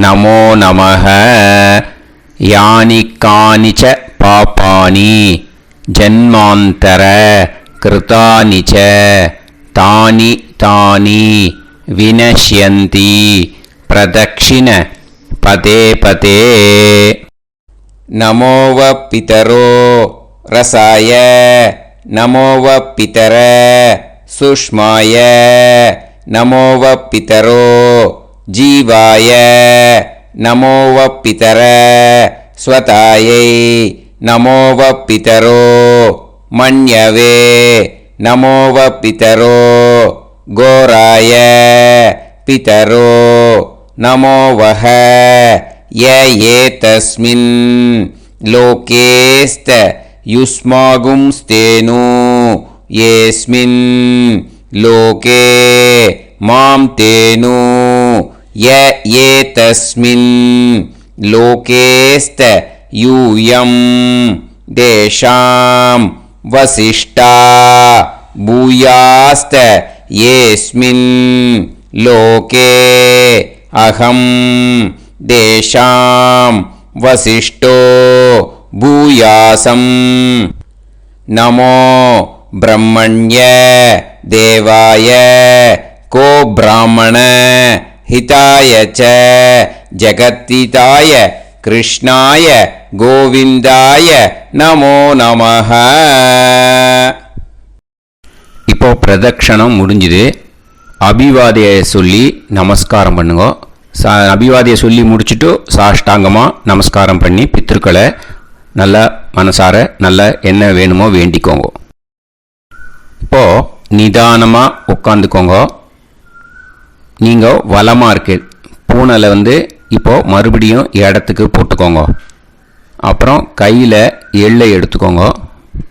நமோ நமஹ. யானி கானிச்ச பாபானி ஜன்மாந்தர கிருதானி ச தானி தானி வினஷ்யந்தி பிரதக்ஷிண பதே பதே. நமோவ பிதரோ ரசாய நமோவ பிதர சுஷ்மாய நமோவ பிதரோ ஜீவாய நமோவ பிதர ஸ்வதாயை நமோவ பிதரோ மன்யவே நமோவ பிதரோ கோராய பிதரோ நமோவஹ. ய ஏதஸ்மின் லோகேஸ்த யுஸ்மாகும்ஸ்தேனு ஏஸ்மின் லோகே மாம் தேனு. ய ஏதஸ்மின் லோகேஸ்த யூயம் தேஷாம் வசிஷ்டா பூயாஸ்த ஏஸ்மின் லோகே அகம் தேஷாம் வசிஷ்டோ பூயாசம். நமோ பிரம்மண்ய தேவாய கோ பிராமண ஹிதாய ச ஜகத்ஹிதாய கிருஷ்ணாய கோவிந்தாய நமோ நமஹ. இப்போ பிரதட்சணம் முடிஞ்சுது. அபிவாதையை சொல்லி நமஸ்காரம் பண்ணுங்க. அபிவாதையை சொல்லி முடிச்சுட்டு சாஷ்டாங்கமாக நமஸ்காரம் பண்ணி பித்ருக்களை நல்லா மனசார நல்லா என்ன வேணுமோ வேண்டிக்கோங்க. இப்போது நிதானமாக உட்காந்துக்கோங்க. நீங்கள் வலமாக இருக்கு பூனலை இப்போது மறுபடியும் இடத்துக்கு போட்டுக்கோங்க. அப்புறம் கையில் எள்ளை எடுத்துக்கோங்க.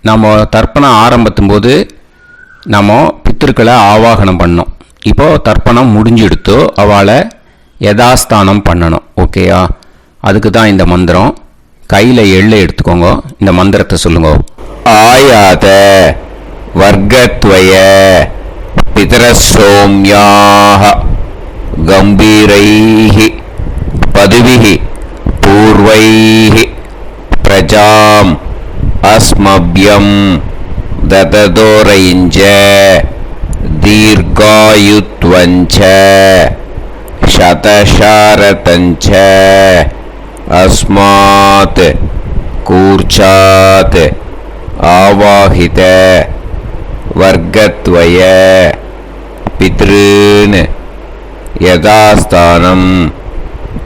நம்ம தர்ப்பணம் ஆரம்பிக்கும் போது நம்ம பித்திருக்களை ஆவாகனம் பண்ணோம். இப்போது தர்ப்பணம் முடிஞ்செடுத்தோ அவளை யதாஸ்தானம் பண்ணணும். ஓகேயா? அதுக்கு தான் இந்த மந்திரம். கையில் எள்ளை எடுத்துக்கோங்க. இந்த மந்திரத்தை சொல்லுங்க. ஆயாத வர்க்கத்வய பிதரசோம்யாக கம்பீரைஹி பதுவிஹி பூர்வைஹி பிரஜாம் அஸ்மப்யம் தததோரைஞ்ச தீர்காயுத்வஞ்ச சதசாரதஞ்ச அஸ்மாத் கூர்ச்சாத் ஆவாஹித வர்க்கத்வய பித்ருன் யதாஸ்தானம்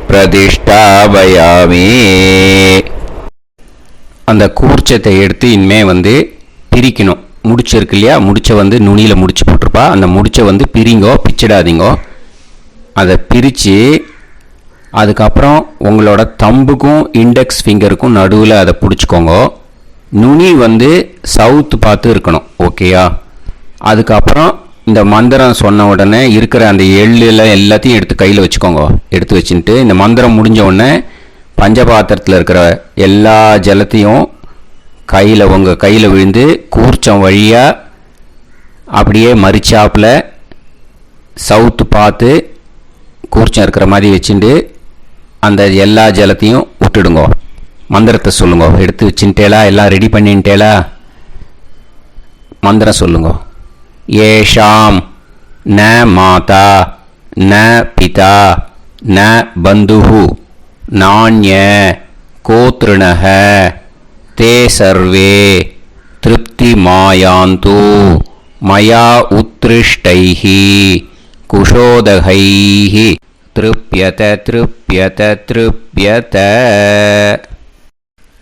பிரதிஷ்டாபயாமி. அந்த கூர்ச்சத்தை எடுத்து இனிமே பிரிக்கணும். முடிச்சு இருக்கு இல்லையா? முடிச்சை நுனியில் முடிச்சு போட்டிருப்பா. அந்த முடிச்சை பிரிங்கோ, பிச்சிடாதீங்கோ. அதை பிரித்து அதுக்கப்புறம் உங்களோட தம்புக்கும் இண்டெக்ஸ் ஃபிங்கருக்கும் நடுவில் அதை பிடிச்சிக்கோங்க. நுனி சவுத்து பார்த்து இருக்கணும். ஓகேயா? அதுக்கப்புறம் இந்த மந்திரம் சொன்ன உடனே இருக்கிற அந்த எள்ளில் எல்லாத்தையும் எடுத்து கையில் வச்சுக்கோங்க. எடுத்து வச்சுட்டு இந்த மந்திரம் முடிஞ்ச உடனே பஞ்சபாத்திரத்தில் இருக்கிற எல்லா ஜலத்தையும் உங்கள் கையில் விழுந்து கூர்ச்சம் வழியாக அப்படியே மறிச்சாப்பில் சவுத்து பார்த்து கூர்ச்சம் இருக்கிற மாதிரி வச்சுட்டு அந்த எல்லா ஜலத்தையும் விட்டுடுங்கோ. மந்திரத்தை சொல்லுங்க. எடுத்து வச்சுட்டேலா? எல்லாம் ரெடி பண்ணிட்டேலா? மந்திரம் சொல்லுங்க. ஏஷாம் ந மாதா ந பிதா ந பந்துஹு நாண்ய கோத்ருணஹ தே சர்வே திருப்தி மாயாந்து மயா உத்ருஷ்டைஹி குஷோதகைஹி திருப்யத திருப்யத திருப்யத.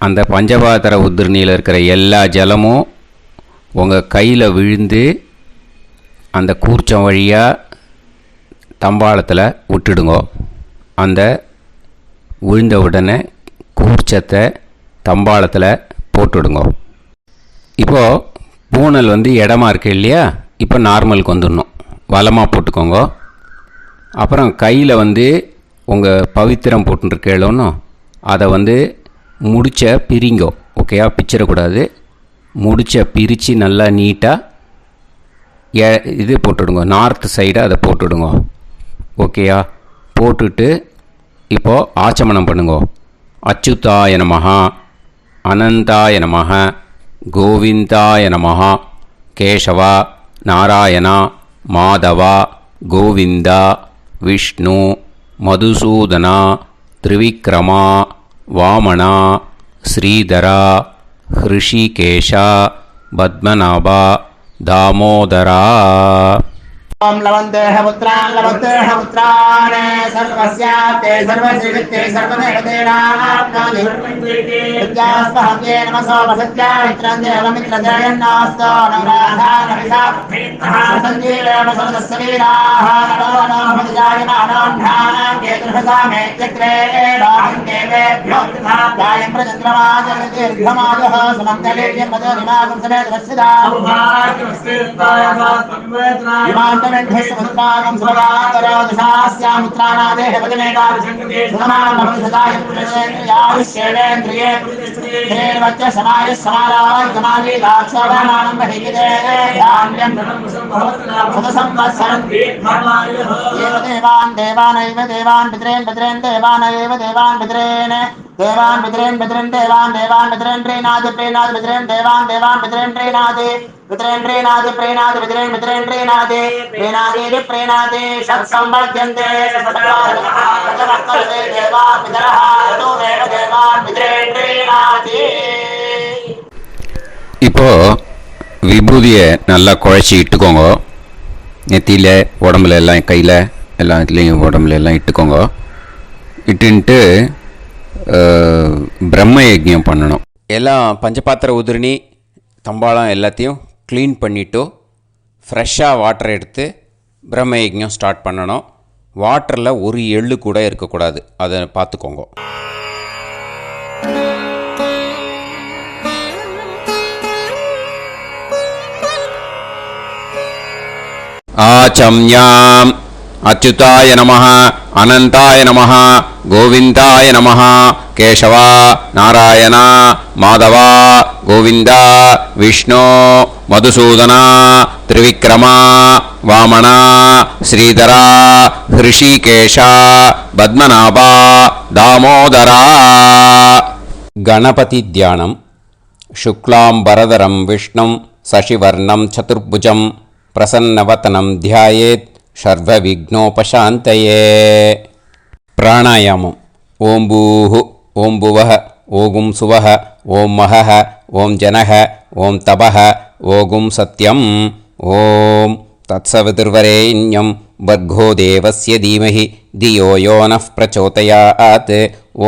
அந்த பஞ்சபாத்திர உதிரணியில் இருக்கிற எல்லா ஜலமும் உங்கள் கையில் விழுந்து அந்த கூர்ச்சம் வழியாக தம்பாளத்தில் விட்டுடுங்க. அந்த விழுந்த உடனே கூர்ச்சத்தை தம்பாளத்தில் போட்டுடுங்க. இப்போது பூனல் இடமா இருக்கு இல்லையா? இப்போ நார்மலுக்கு வந்துடணும். வலமாக போட்டுக்கோங்க. அப்புறம் கையில் உங்கள் பவித்திரம் போட்டுருக்கேளோன்னு அதை முடிச்ச பிரிங்கோ. ஓகேயா? பிச்சிடக்கூடாது. முடிச்ச பிரித்து நல்லா நீட்டாக இது போட்டுடுங்க. நார்த் சைடை அதை போட்டுடுங்க. ஓகேயா? போட்டுட்டு இப்போது ஆச்சமனம் பண்ணுங்க. அச்சுதாய நமஹ அனந்தாய நமஹ கோவிந்தாய நமஹ கேசவா நாராயணா மாதவா கோவிந்தா விஷ்ணு மதுசூதனா திரிவிக்ரமா வாமனா ஸ்ரீதரா ஹிருஷிகேஷா பத்மநாபா தாமோதரா. ओम लवन्तेह पुत्रान् लवन्तेह पुत्रान् सर्वस्याते सर्वश्रीवित्ते सर्वदेवतेनाप्नोति विद्यास्पहव्ये नमसो वसत्या मित्रं देवमित्रजयन्नास्तो नवराधानविषा सञ्जीवेम सर्वस्य वीराः नमो नमः जायमानां केतुर्भसामे चक्रे देवेभ्यो गायं प्रचन्द्रमाजगदीर्घमाजः सुमङ्गलेयं पदोनिमागं समेत वत्सदा इमान्तमेध्यस्वपुत्रागं सुभगान्तरोदशास्यामुत्राणादेह पदमेकाभिसङ्गते सुमानमभिसदायुष्येवेन्द्रिये धेर्वच्च समायः समारायकमाली दाक्षावानानं बहिगिदे धान्यं सदसंवत्सरं एव देवान् देवानैव देवान् पितॄन् पितॄन् देवानैव देवान् पितॄन् देवान् पितॄन् पितॄन् देवान् देवान् पितॄन् प्रीणाति प्रीणाति पितॄन् देवान् देवान् पितॄन् प्रीणाति पितॄन् प्रीणाति प्रीणाति पितॄन् पितॄन् प्रीणाति प्रीणाति प्रीणाति षट्संवर्ध्यन्ते सप्तकाले देवा पितरः ततोमेव देवान् पितॄन् प्रीणाति. இப்போ விபூதியை நல்லா குழச்சி இட்டுக்கோங்க. நெத்தியில் உடம்புல எல்லாம் கையில் எல்லா இதுலேயும் உடம்புல எல்லாம் இட்டுக்கோங்க. இட்டுன்ட்டு பிரம்ம யஜ்ஞம் பண்ணணும். எல்லாம் பஞ்சபாத்திர உதிரணி தம்பாளம் எல்லாத்தையும் க்ளீன் பண்ணிவிட்டு ஃப்ரெஷ்ஷாக வாட்டர் எடுத்து பிரம்ம யஜ்ஞம் ஸ்டார்ட் பண்ணணும். வாட்டரில் ஒரு எள்ளு கூட இருக்கக்கூடாது. அதை பார்த்துக்கோங்க. ஆச்சம்யாம் அச்சுதாய நமஹ அனந்தாய நமஹ கோவிந்தாய நமஹ கேசவா நாராயணா மாதவா கோவிந்தா விஷ்ணு மதுசூதனா திரிவிக்ரமா வாமனா ஸ்ரீதரா ஹிருஷிகேஷா பத்மநாபா தாமோதரா. கணபதி தியானம். சுக்லாம்பரதரம் விஷ்ணும் சசிவர்ணம் சதுர்புஜம் பிரசன்னவதனம் தியாயேத் சர்வவிக்னோபசாந்தயே. பிராணாயாமம். ஓம் பூஹு ஓம் புவஹ ஓகும் சுவஹ ஓம் மஹஹ ஓம் ஜனஹ ஓம் தபஹ ஓகும் சத்யம் ஓம் தத்சவிதுர்வரேண்யம் வர்கோ தேவஸ்ய தீமஹி தியோ யோ நः பிரச்சோதயாத்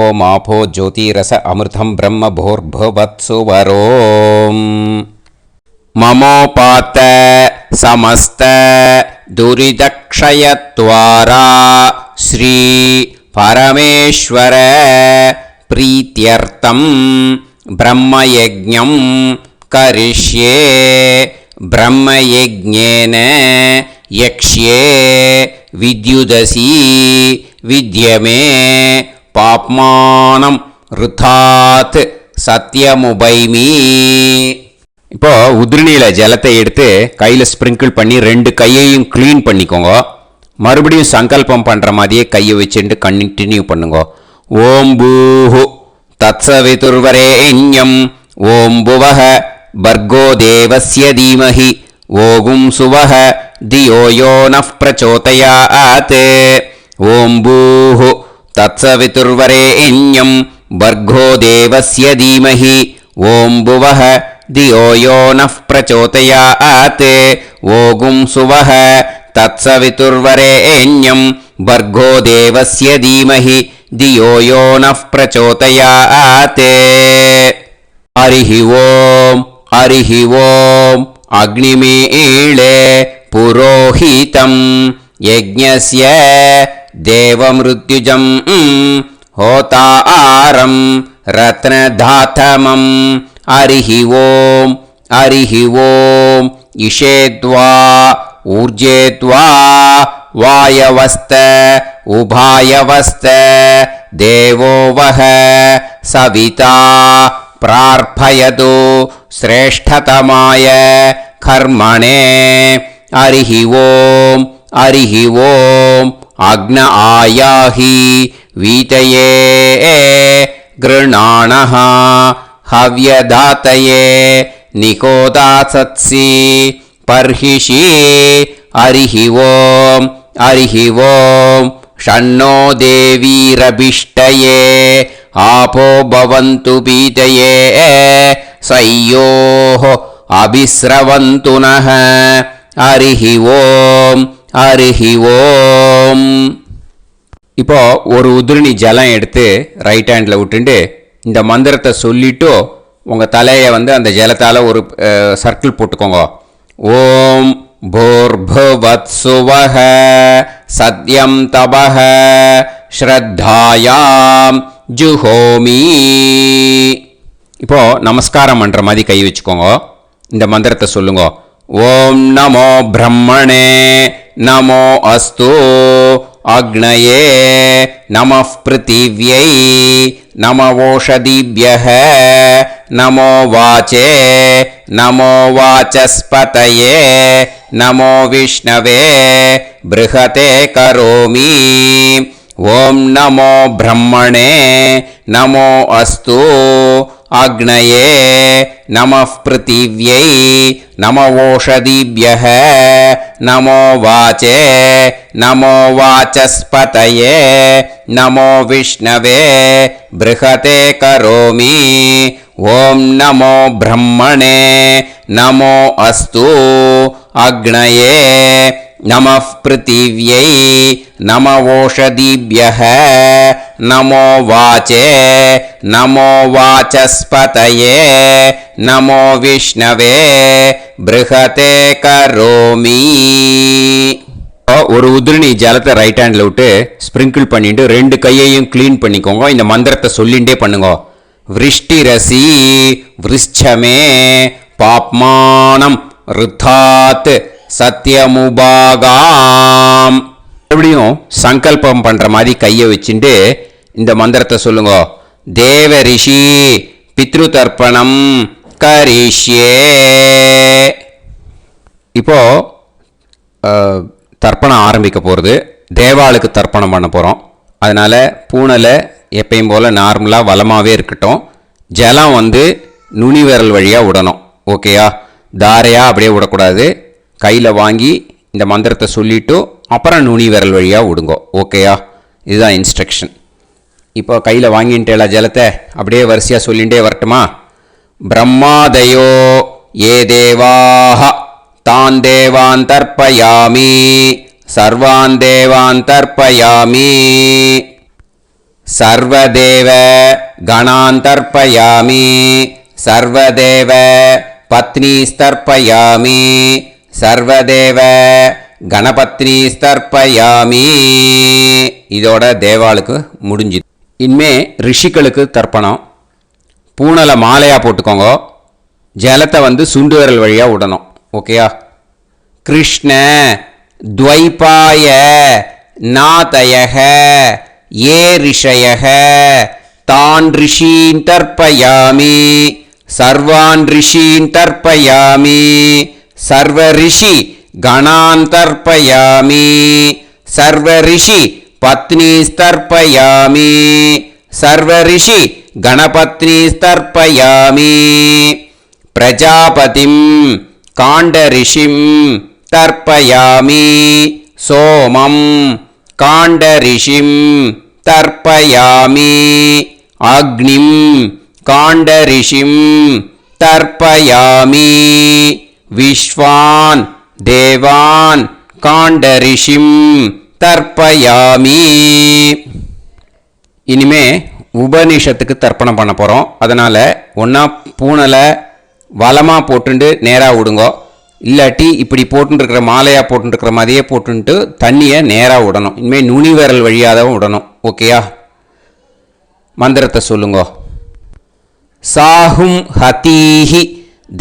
ஓம் ஆபோ ஜோதிரஸ அமிர்தம் பிரம்ம भूर्भुवत्सुवरोम्. ममोपात समस्त दुरिदक्षयत्वारा श्री परमेश्वर प्रीत्यर्थं ब्रह्मयज्ञं करिष्ये. ब्रह्मयज्ञेन यक्ष्ये विद्युदसि विद्यमे पाप्मानं ऋथात् सत्यमुपैमि. இப்போ உதிரணியில் ஜலத்தை எடுத்து கையில் ஸ்ப்ரிங்கிள் பண்ணி 2 கையையும் க்ளீன் பண்ணிக்கோங்க. மறுபடியும் சங்கல்பம் பண்ணுற மாதிரியே கையை வச்சுட்டு கண்டினியூ பண்ணுங்க. ஓம் பூஹு தத்சவிதுர்வரேண்யம் ஓம் புவஹ பர்கோ தேவஸ்ய தீமஹி ஓகும் சுவஹ தியோ யோ நஃப் பிரச்சோதயாத். ஓம் பூஹு தத்சவிதுர்வரேண்யம் பர்கோ தேவஸ்ய தீமஹி ஓம் புவஹ தியோ யோ நஃப் பிரச்சோதயாத். ஓகும் சுவஹ தத்சவிதுர்வரேண்யம் பர்கோ தேவஸ்ய தீமஹி தியோ யோ நஃப் பிரச்சோதயாத். ஹரிஹி ஓம் ஹரிஹி ஓம் அக்னிமீளே புரோஹிதம் யஜ்ஞஸ்ய தேவமிருத்யுஜம் ஹோதாரம் ரத்னதாதமம். ஹரிஹி ஓம் ஹரிஹி ஓம் இஷேத்வா ஊர்ஜேத்வா வாயவஸ்த உபாயவஸ்த தேவோ வஹ சவிதா பிரார்ப்பயது ஸ்ரேஷ்டதமாய கர்மணே. ஹரிஹி ஓம் ஹரிஹி ஓம் அக்ன ஆயாஹி வீதயே கிருணாணஹ ஹவ்யதாத்தயே நிகோதாசத்சி பர்ஹிஷி. ஹரிஹி ஓம் ஹரிஹி ஓம் ஷண்ணோ தேவீரபிஷ்டயே ஆபோ பவந்து பீதயே சய்யோஹ அபிஸ்ரவந்து நஹ. ஹரிஹி ஓம் ஹரிஹி ஓம். இப்போ ஒரு உதிரணி ஜலம் எடுத்து ரைட் ஹேண்டில் விட்டுண்டு இந்த மந்திரத்தை சொல்லிட்டு உங்கள் தலையை அந்த ஜலத்தால் ஒரு சர்க்கிள் போட்டுக்கோங்க. ஓம் பூர்புவத்சுவஹ சத்யம் தபஹ ஸ்ரத்தாயாம் ஜுஹோமி. இப்போ நமஸ்காரம் பண்ணுற மாதிரி கை வச்சுக்கோங்க. இந்த மந்திரத்தை சொல்லுங்க. ஓம் நமோ பிரம்மணே நமோ அஸ்து அக்னயே நமः பிருத்திவ்யை நமவோஷதிभ्यः நமோ வாச்சே நமோ வாசஸ்பதயே நமோ விஷ்ணவே ப்ருஹதே கரோமி. ஓம் நமோ பிரம்மணே நமோ அஸ்து அக்னயே நமः பிருத்திவ்யை நமவோஷதிभ्यः நமோ வாச்சே நமோ வாசஸ்பதயே நமோ விஷ்ணவே ப்ருஹதே கரோமி. ஓம் நமோ பிரம்மணே நமோ அஸ்து அக்னயே நமः பிருத்திவ்யை நமவோஷதிभ्यः நமோ வாச்சே நமோ வாசஸ்பதயே நமோ விஷ்ணவே ப்ருஹதே கரோமி. ஒரு உதிரணி ஜலத்தை ரைட் ஹேண்டில் விட்டு ஸ்ப்ரிங்கிள் பண்ணிட்டு 2 கையையும் க்ளீன் பண்ணிக்கோங்க. இந்த மந்திரத்தை சொல்லிகிட்டே பண்ணுங்க. விருஷ்டிரசி விருஷ்சமே பாப்மானம் ருத்தாத் சத்யமுபாகாம். மறுபடியும் சங்கல்பம் பண்ணுற மாதிரி கையை வச்சுட்டு இந்த மந்திரத்தை சொல்லுங்க. தேவ ரிஷி பித்ரு தர்ப்பணம் கரிஷ்யே. இப்போ தர்ப்பணம் ஆரம்பிக்க போகிறது. தேவாளுக்கு தர்ப்பணம் பண்ண போகிறோம். அதனால் பூனலை எப்பயும் போல் நார்மலாக வளமாகவே இருக்கட்டும். ஜலம் நுனி விரல் வழியாக விடணும். ஓகேயா? தாரையாக அப்படியே விடக்கூடாது. கையில் வாங்கி இந்த மந்திரத்தை சொல்லிவிட்டு அப்புறம் நுனி விரல் வழியாக விடுங்கோ. ஓகேயா? இதுதான் இன்ஸ்ட்ரக்ஷன். இப்போ கையில் வாங்கிட்டேல ஜலத்தை அப்படியே வரிசையாக சொல்லிகிட்டே வரட்டுமா? பிரம்மாதயோ ஏ தேவாஹ தான் தேவான் தர்ப்பயாமி சர்வான் தேவான் தர்ப்பயாமி சர்வதேவ கணான் தர்ப்பயாமி சர்வதேவ பத்னீஸ்தர்ப்பயாமி சர்வதேவ கணபத்னீஸ்தர்ப்பயாமி. இதோட தேவாளுக்கு முடிஞ்சுது. இனிமே ரிஷிகளுக்கு தர்ப்பணம். பூனலை மாலையாக போட்டுக்கோங்க. ஜலத்தை சுண்டு விரல் வழியாக விடணும். ஓகேயா? கிருஷ்ண துவைபாய நாதயக ஏ ரிஷயக தான் ரிஷீன் தர்ப்பயாமி सर्वान् ऋषीन् तर्पयामि सर्व ऋषि गणान् तर्पयामि सर्व ऋषि पत्नीस्तर्पयामि सर्व ऋषि गणपत्नीस्तर्पयामि प्रजापतिं काण्डऋषिं तर्पयामि सोमं काण्डऋषिं तर्पयामि अग्निं काण्डऋषिं तर्पयामि विश्वान् देवान् काण्डऋषिं तर्पयामि இனிமே உபனிஷத்துக்கு தர்ப்பணம் பண்ண போகிறோம். அதனால் ஒன்றா பூனலை வலமாக போட்டுண்டு நேராக விடுங்கோ, இல்லாட்டி இப்படி போட்டுருக்கிற மாலையாக போட்டுருக்கிற மாதிரியே போட்டுன்ட்டு தண்ணியை நேராக விடணும். இனிமேல் நுனி விரல் வழியாக தான் விடணும். ஓகேயா? மந்திரத்தை சொல்லுங்கோ. சாஹும் ஹதீஹி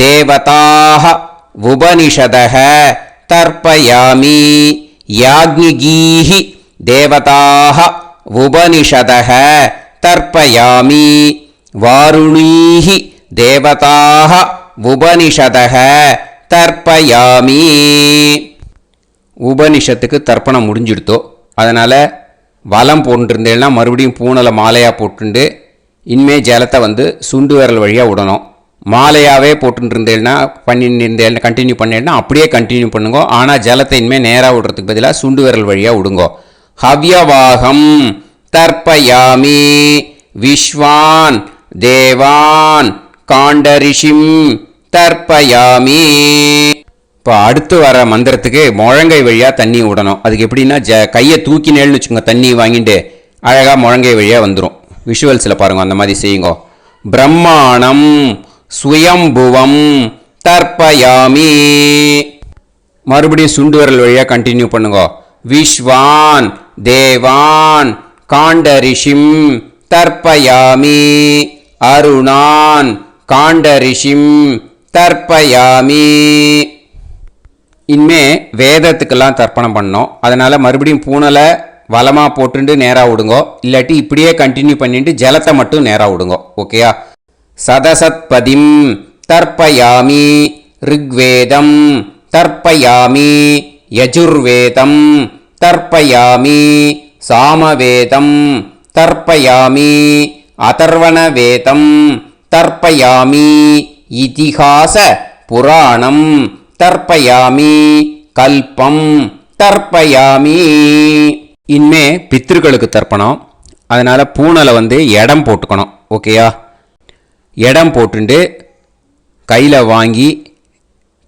தேவதாக உபனிஷதः தர்ப்பயாமி யாக்ஞிகீஹி தேவதாக உபனிஷதः தர்ப்பயாமி வாருணீஹி தேவதாக உபனிஷதः தர்ப்பயாமி. உபனிஷத்துக்கு தர்ப்பணம் முடிஞ்சிடுத்தோ, அதனால் வலம் போட்டுருந்தேன்னா மறுபடியும் பூனலை மாலையாக போட்டுண்டு இனிமே ஜலத்தை வந்து சுண்டு விரல் வழியாக விடணும். மாலையாகவே போட்டுருந்தேன்னா பண்ணிருந்தேன் கண்டினியூ பண்ணேன்னா அப்படியே கண்டினியூ பண்ணுங்க. ஆனால் ஜலத்தை இனிமேல் நேராக விடுறதுக்கு பதிலாக சுண்டு விரல் வழியாக விடுங்கோ. ஹவ்யவாகம் தர்ப்பயாமி விஸ்வான் தேவான் காண்டரிஷிம் தர்ப்பயாமி. இப்போ அடுத்து வர மந்திரத்துக்கு முழங்கை வழியாக தண்ணி விடணும். அதுக்கு எப்படின்னா கையை தூக்கினேன்னு வச்சுக்கோங்க, தண்ணி வாங்கிட்டு அழகாக முழங்கை வழியாக வந்துடும். விஷுவல்ஸில் பாருங்க, அந்த மாதிரி செய்யுங்க. பிரம்மாணம் சுயம்புவம் தர்ப்பயாமி. மறுபடியும் சுண்டு விரல் வழியாக கண்டினியூ பண்ணுங்க. விஸ்வான் தேவான் காண்டரிஷிம் தர்ப்பயாமி அருணான் காண்டரிஷிம் தர்ப்பயாமி. இனிமே வேதத்துக்கெல்லாம் தர்ப்பணம் பண்ணோம். அதனால் மறுபடியும் பூனலை வலமாக போட்டுட்டு நேராக விடுங்கோ, இல்லாட்டி இப்படியே கண்டினியூ பண்ணிட்டு ஜலத்தை மட்டும் நேராக விடுங்கோ. ஓகேயா? சதசத்பதிம் தர்ப்பயாமி ரிக்வேதம் தர்ப்பயாமி யஜுர்வேதம் தர்ப்பயாமி சாமவேதம் தர்ப்பயாமி அதர்வணவேதம் தர்ப்பயாமி இதிகாச புராணம் தர்ப்பயாமி கல்பம் தர்ப்பயாமி. இனிமே பித்ருக்களுக்கு தர்ப்பணம். அதனால் பூனலை வந்து இடம் போட்டுக்கணும். ஓகேயா? இடம் போட்டுண்டு கையில் வாங்கி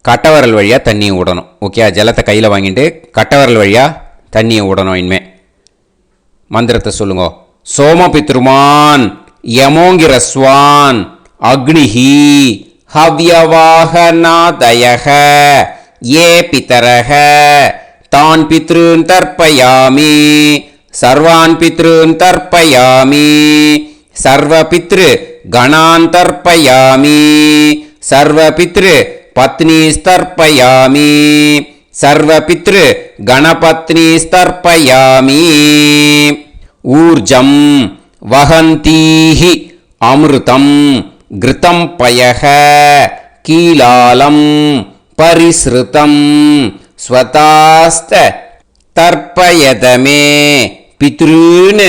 கட்டவரல் வழியாக தண்ணியை விடணும். ஓகே? ஜலத்தை கையில் வாங்கிட்டு கட்டவரல் வழியாக தண்ணியை விடணும். இனிமே மந்திரத்தை சொல்லுங்க. சோமபித்ருமான் யமோங்கிரஸ்வான் அக்னிஹி ஹவ்யவாகநாதயக ஏ பிதரக தான் பித்ருன் தர்ப்பயாமி சர்வான் பித்ருன் தர்ப்பயாமி சர்வ பித்ரு கணான் தர்ப்பயாமி சர்வ பித்ரு பத்னிஸ்தர்ப்பயாமி சர்வ பித்ரு கணபத்னிஸ்தர்ப்பயாமி. ஊர்ஜம் வஹந்தீஹி அமிர்தம் கிருதம் பயக கீலாலம் பரிஸ்ருதம் ஸ்வதாஸ்த தர்ப்பயதமே பித்ருன்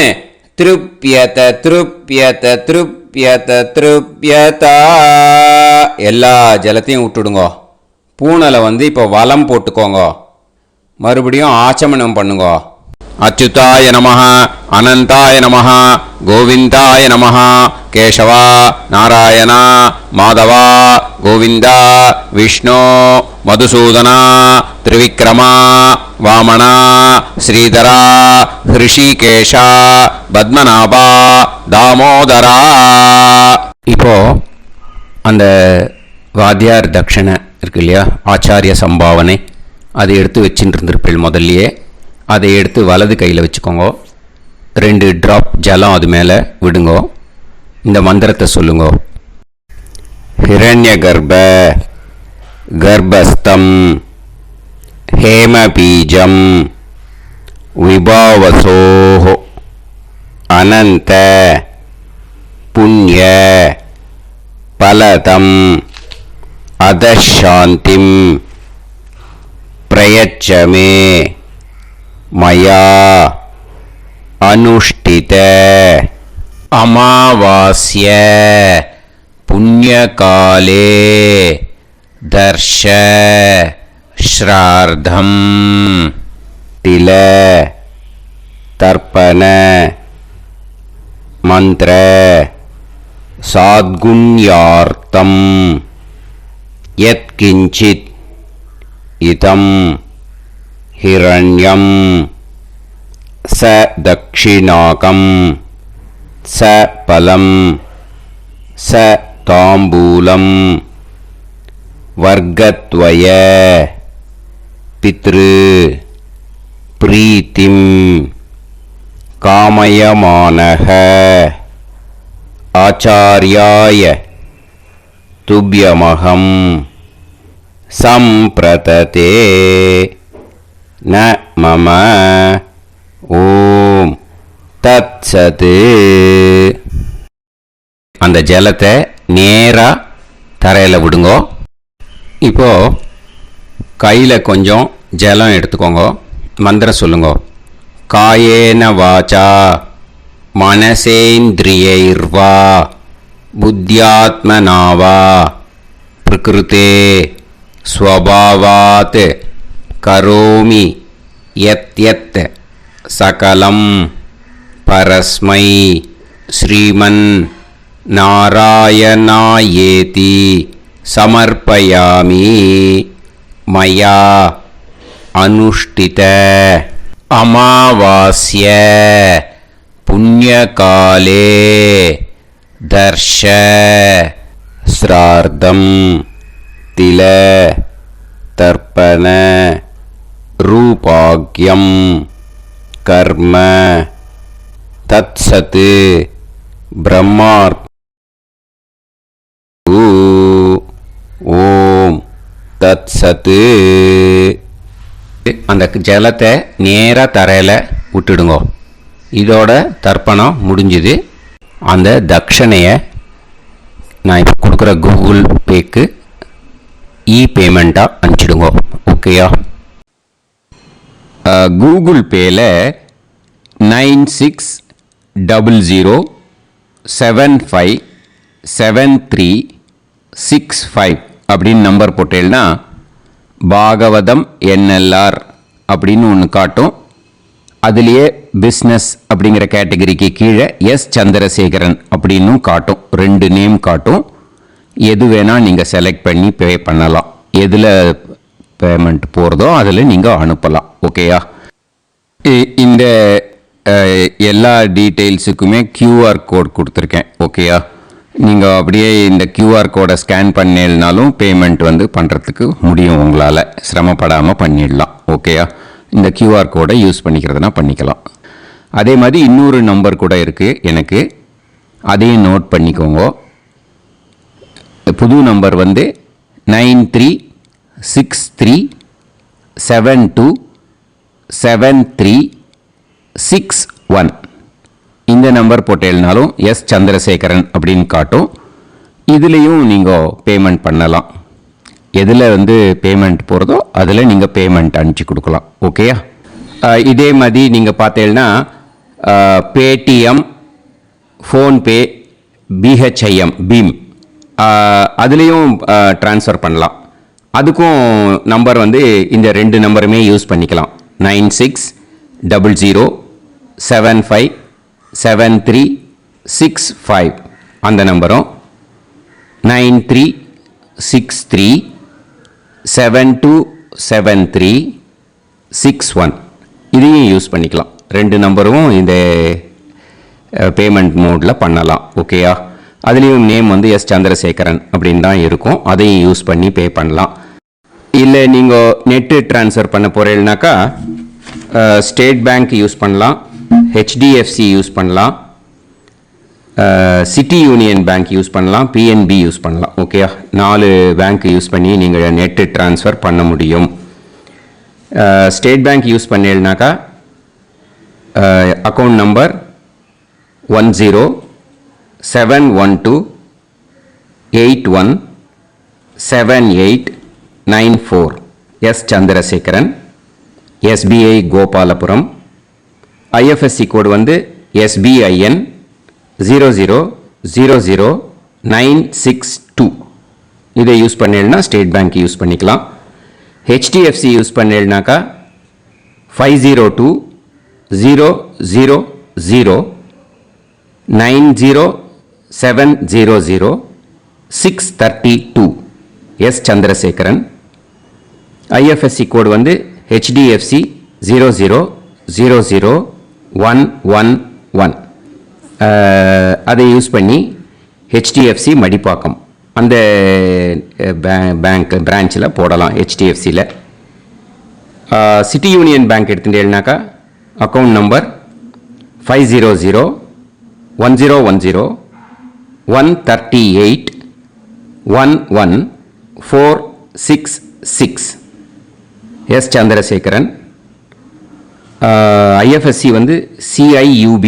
திருப்யத திருப்யத திருப்யத திருப்யதா. எல்லா ஜலத்தையும் விட்டுடுங்க. பூனலை வந்து இப்போ வலம் போட்டுக்கோங்க. மறுபடியும் ஆச்சமனம் பண்ணுங்க. அச்சுதாய நமஹ அனந்தாய நமஹ கோவிந்தாய நமஹ கேசவா நாராயணா மாதவா கோவிந்தா விஷ்ணு மதுசூதனா திரிவிக்ரமா வாமனா ஸ்ரீதரா ஹிருஷிகேஷா பத்மநாபா தாமோதரா. இப்போ அந்த வாத்தியார் தட்சணை இருக்கு இல்லையா, ஆச்சாரிய சம்பாவனை, அதை எடுத்து வச்சுட்டு இருந்திருப்பேன் முதல்லையே. அதை எடுத்து வலது கையில் வச்சுக்கோங்க. 2 ட்ராப் ஜலம் அது மேலே விடுங்கோ. இந்த மந்திரத்தை சொல்லுங்க. ஹிரண்ய கர்ப்ப கர்ப்பஸ்தம் ஹேமபீஜம் விபாவசோ அனந்த புண்ணிய பலதம் அதசாந்திம் பிரயச்சமே மயா அனுஷ்டித அமாவாஸ்ய புண்ணியகாலே தர்ஷ ஸ்ரார்த்தம் தில தர்ப்பண மந்திர சாத்குண்யார்த்தம் யத்கிஞ்சித் இதம் ஹிரண்யம் ச தக்ஷிணாகம் ச பலம் ச தாம்பூலம் வர்க்கத்வய பித்ரு பிரீத்திம் காமயமானஹ ஆச்சார்யாய துப்யமகம் சம்பிரததே ந மம ஓம் தத்சது. அந்த ஜலத்தை நேராக தரையில் விடுங்கோ. இப்போது கையில் கொஞ்சம் ஜலம் எடுத்துக்கோங்க. மந்திரம் சொல்லுங்க. காயேன வாச்சா மனசேந்திரியைர்வா புத்தியாத்மனாவா பிரகிருதே ஸ்வபாவாத் கரோமி யத் யத் சகலம் பரஸ்மை ஸ்ரீமன் நாராயணாயேதி சமர்ப்பயாமி மயா அனுஷ்டித அமாவாஸ்ய புண்ணியகாலே தர்ஷ ஸ்ரார்த்தம் தில தர்ப்பண ரூபாக்யம் கர்ம தத்சத் பிரம்மார்த்த ஓம் தத்சத். அந்த ஜலத்தை நேராக தரையில் விட்டுடுங்க. இதோட தர்ப்பணம் முடிஞ்சுது. அந்த தட்சணையை நான் இப்போ கொடுக்குற கூகுள் பேக்கு பேமெண்ட்டாக அனுப்பிச்சிடுங்க. ஓகேயா? கூகுள் பேயில் 9600757365 அப்படின்னு நம்பர் போட்டேன்னா பாகவதம் NLR அப்படின்னு ஒன்று காட்டும். அதுலேயே பிஸ்னஸ் அப்படிங்கிற கேட்டகரிக்கு கீழே எஸ் சந்திரசேகரன் அப்படின்னும் காட்டும். 2 நேம் காட்டும். எது வேணால் நீங்கள் செலக்ட் பண்ணி பே பண்ணலாம். எதில் பேமெண்ட் போகிறதோ அதில் நீங்கள் அனுப்பலாம். ஓகேயா? இந்த எல்லா டீட்டெயில்ஸுக்குமே QR கோட் கொடுத்துருக்கேன். ஓகேயா? நீங்கள் அப்படியே இந்த QR கோடை ஸ்கேன் பண்ணேன்னாலும் பேமெண்ட் பண்ணுறதுக்கு முடியும். உங்களால் சிரமப்படாமல் பண்ணிடலாம். ஓகேயா? இந்த QR கோடை யூஸ் பண்ணிக்கிறதுனா பண்ணிக்கலாம். அதே மாதிரி இன்னொரு நம்பர் கூட இருக்குது எனக்கு. அதையும் நோட் பண்ணிக்கோங்க. புது நம்பர் 9363727361. இந்த நம்பர் போட்டேல்னாலும் எஸ் சந்திரசேகரன் அப்படின்னு காட்டும். இதுலேயும் நீங்கள் பேமெண்ட் பண்ணலாம். எதில் பேமெண்ட் போகிறதோ அதில் நீங்கள் பேமெண்ட் அனுப்பிச்சி கொடுக்கலாம். ஓகேயா? இதே மாதிரி நீங்கள் பார்த்தீங்கன்னா பேடிஎம், ஃபோன்பே, பிஹெச்ஐஎம், பீம் அதுலேயும் ட்ரான்ஸ்ஃபர் பண்ணலாம். அதுக்கும் நம்பர் இந்த 2 நம்பருமே யூஸ் பண்ணிக்கலாம். 9600757365 அந்த நம்பரும் 9363727361 இதையும் யூஸ் பண்ணிக்கலாம். 2 நம்பரும் இந்த பேமெண்ட் மோடில் பண்ணலாம். ஓகேயா? அதுலேயும் நேம் எஸ் சந்திரசேகரன் அப்படின்னு தான் இருக்கும். அதையும் யூஸ் பண்ணி பே பண்ணலாம். இல்லை நீங்கள் நெட்டு ட்ரான்ஸ்ஃபர் பண்ண போகிறீங்கனாக்கா ஸ்டேட் பேங்க் யூஸ் பண்ணலாம், HDFC யூஸ் பண்ணலாம், சிட்டி யூனியன் பேங்க் யூஸ் பண்ணலாம், PNB யூஸ் பண்ணலாம். ஓகேயா? 4 பேங்க் யூஸ் பண்ணி நீங்கள் நெட்டு ட்ரான்ஸ்ஃபர் பண்ண முடியும். ஸ்டேட் பேங்க் யூஸ் பண்ணீங்கனாக்கா account number 10712 817894 S Chandrasekaran, SBI Gopalapuram. IFSC code வந்து SBIN 0000962. இதை யூஸ் பண்ணேன்னா ஸ்டேட் பேங்க் யூஸ் பண்ணிக்கலாம். HDFC யூஸ் பண்ணேன்னாக்கா 502000900700 எஸ் சந்திரசேகரன். ஐஎஃப்எஸ்சி கோடு வந்து HDFC 0000111. அதை யூஸ் பண்ணி HDFC மடிப்பாக்கம் அந்த பேங்க் பிரான்ச்சில் போடலாம். HDFCயில் சிட்டி யூனியன் பேங்க் எடுத்துட்டேன்னாக்கா account number 5001010381146 S Chandrasekaran. IFSC வந்து CIUB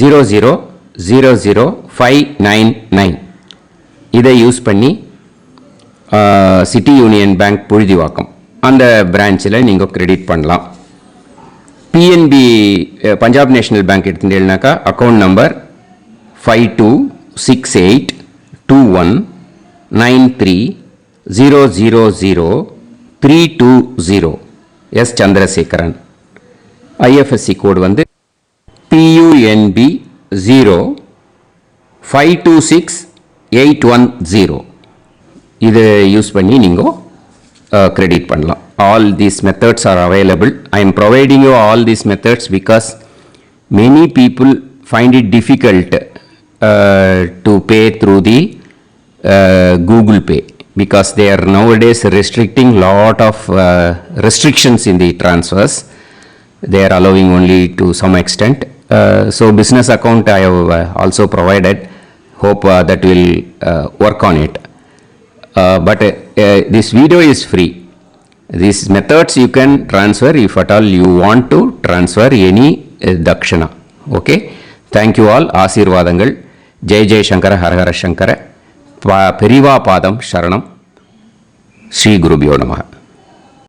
0000599. இதை யூஸ் பண்ணி சிட்டி யூனியன் பேங்க் புழுதிவாக்கம் அந்த பிரான்ச்சில் நீங்கள் கிரெடிட் பண்ணலாம். PNB பஞ்சாப் நேஷனல் பேங்க் எடுத்துட்டேன்னாக்கா account number 52682193000320 S Chandrasekaran. IFSC code வந்து PUNB 0526810. இதை யூஸ் பண்ணி நீங்கள் கிரெடிட் பண்ணலாம். All these methods are available. I am providing you all these methods because many people find it difficult to pay through the Google Pay because they are nowadays restricting lot of restrictions in the transfers. They are allowing only to some extent. So business account I have also provided. Hope that will work on it. But this video is free. These methods you can transfer if at all you want to transfer any dakshana. Okay. Thank you all. ஆசீர்வாதங்கள். ஜெய் ஜெய் சங்கர ஹரஹர சங்கர. பெரிவா பாதம் சரணம். ஸ்ரீ குருபியோ நமஹ.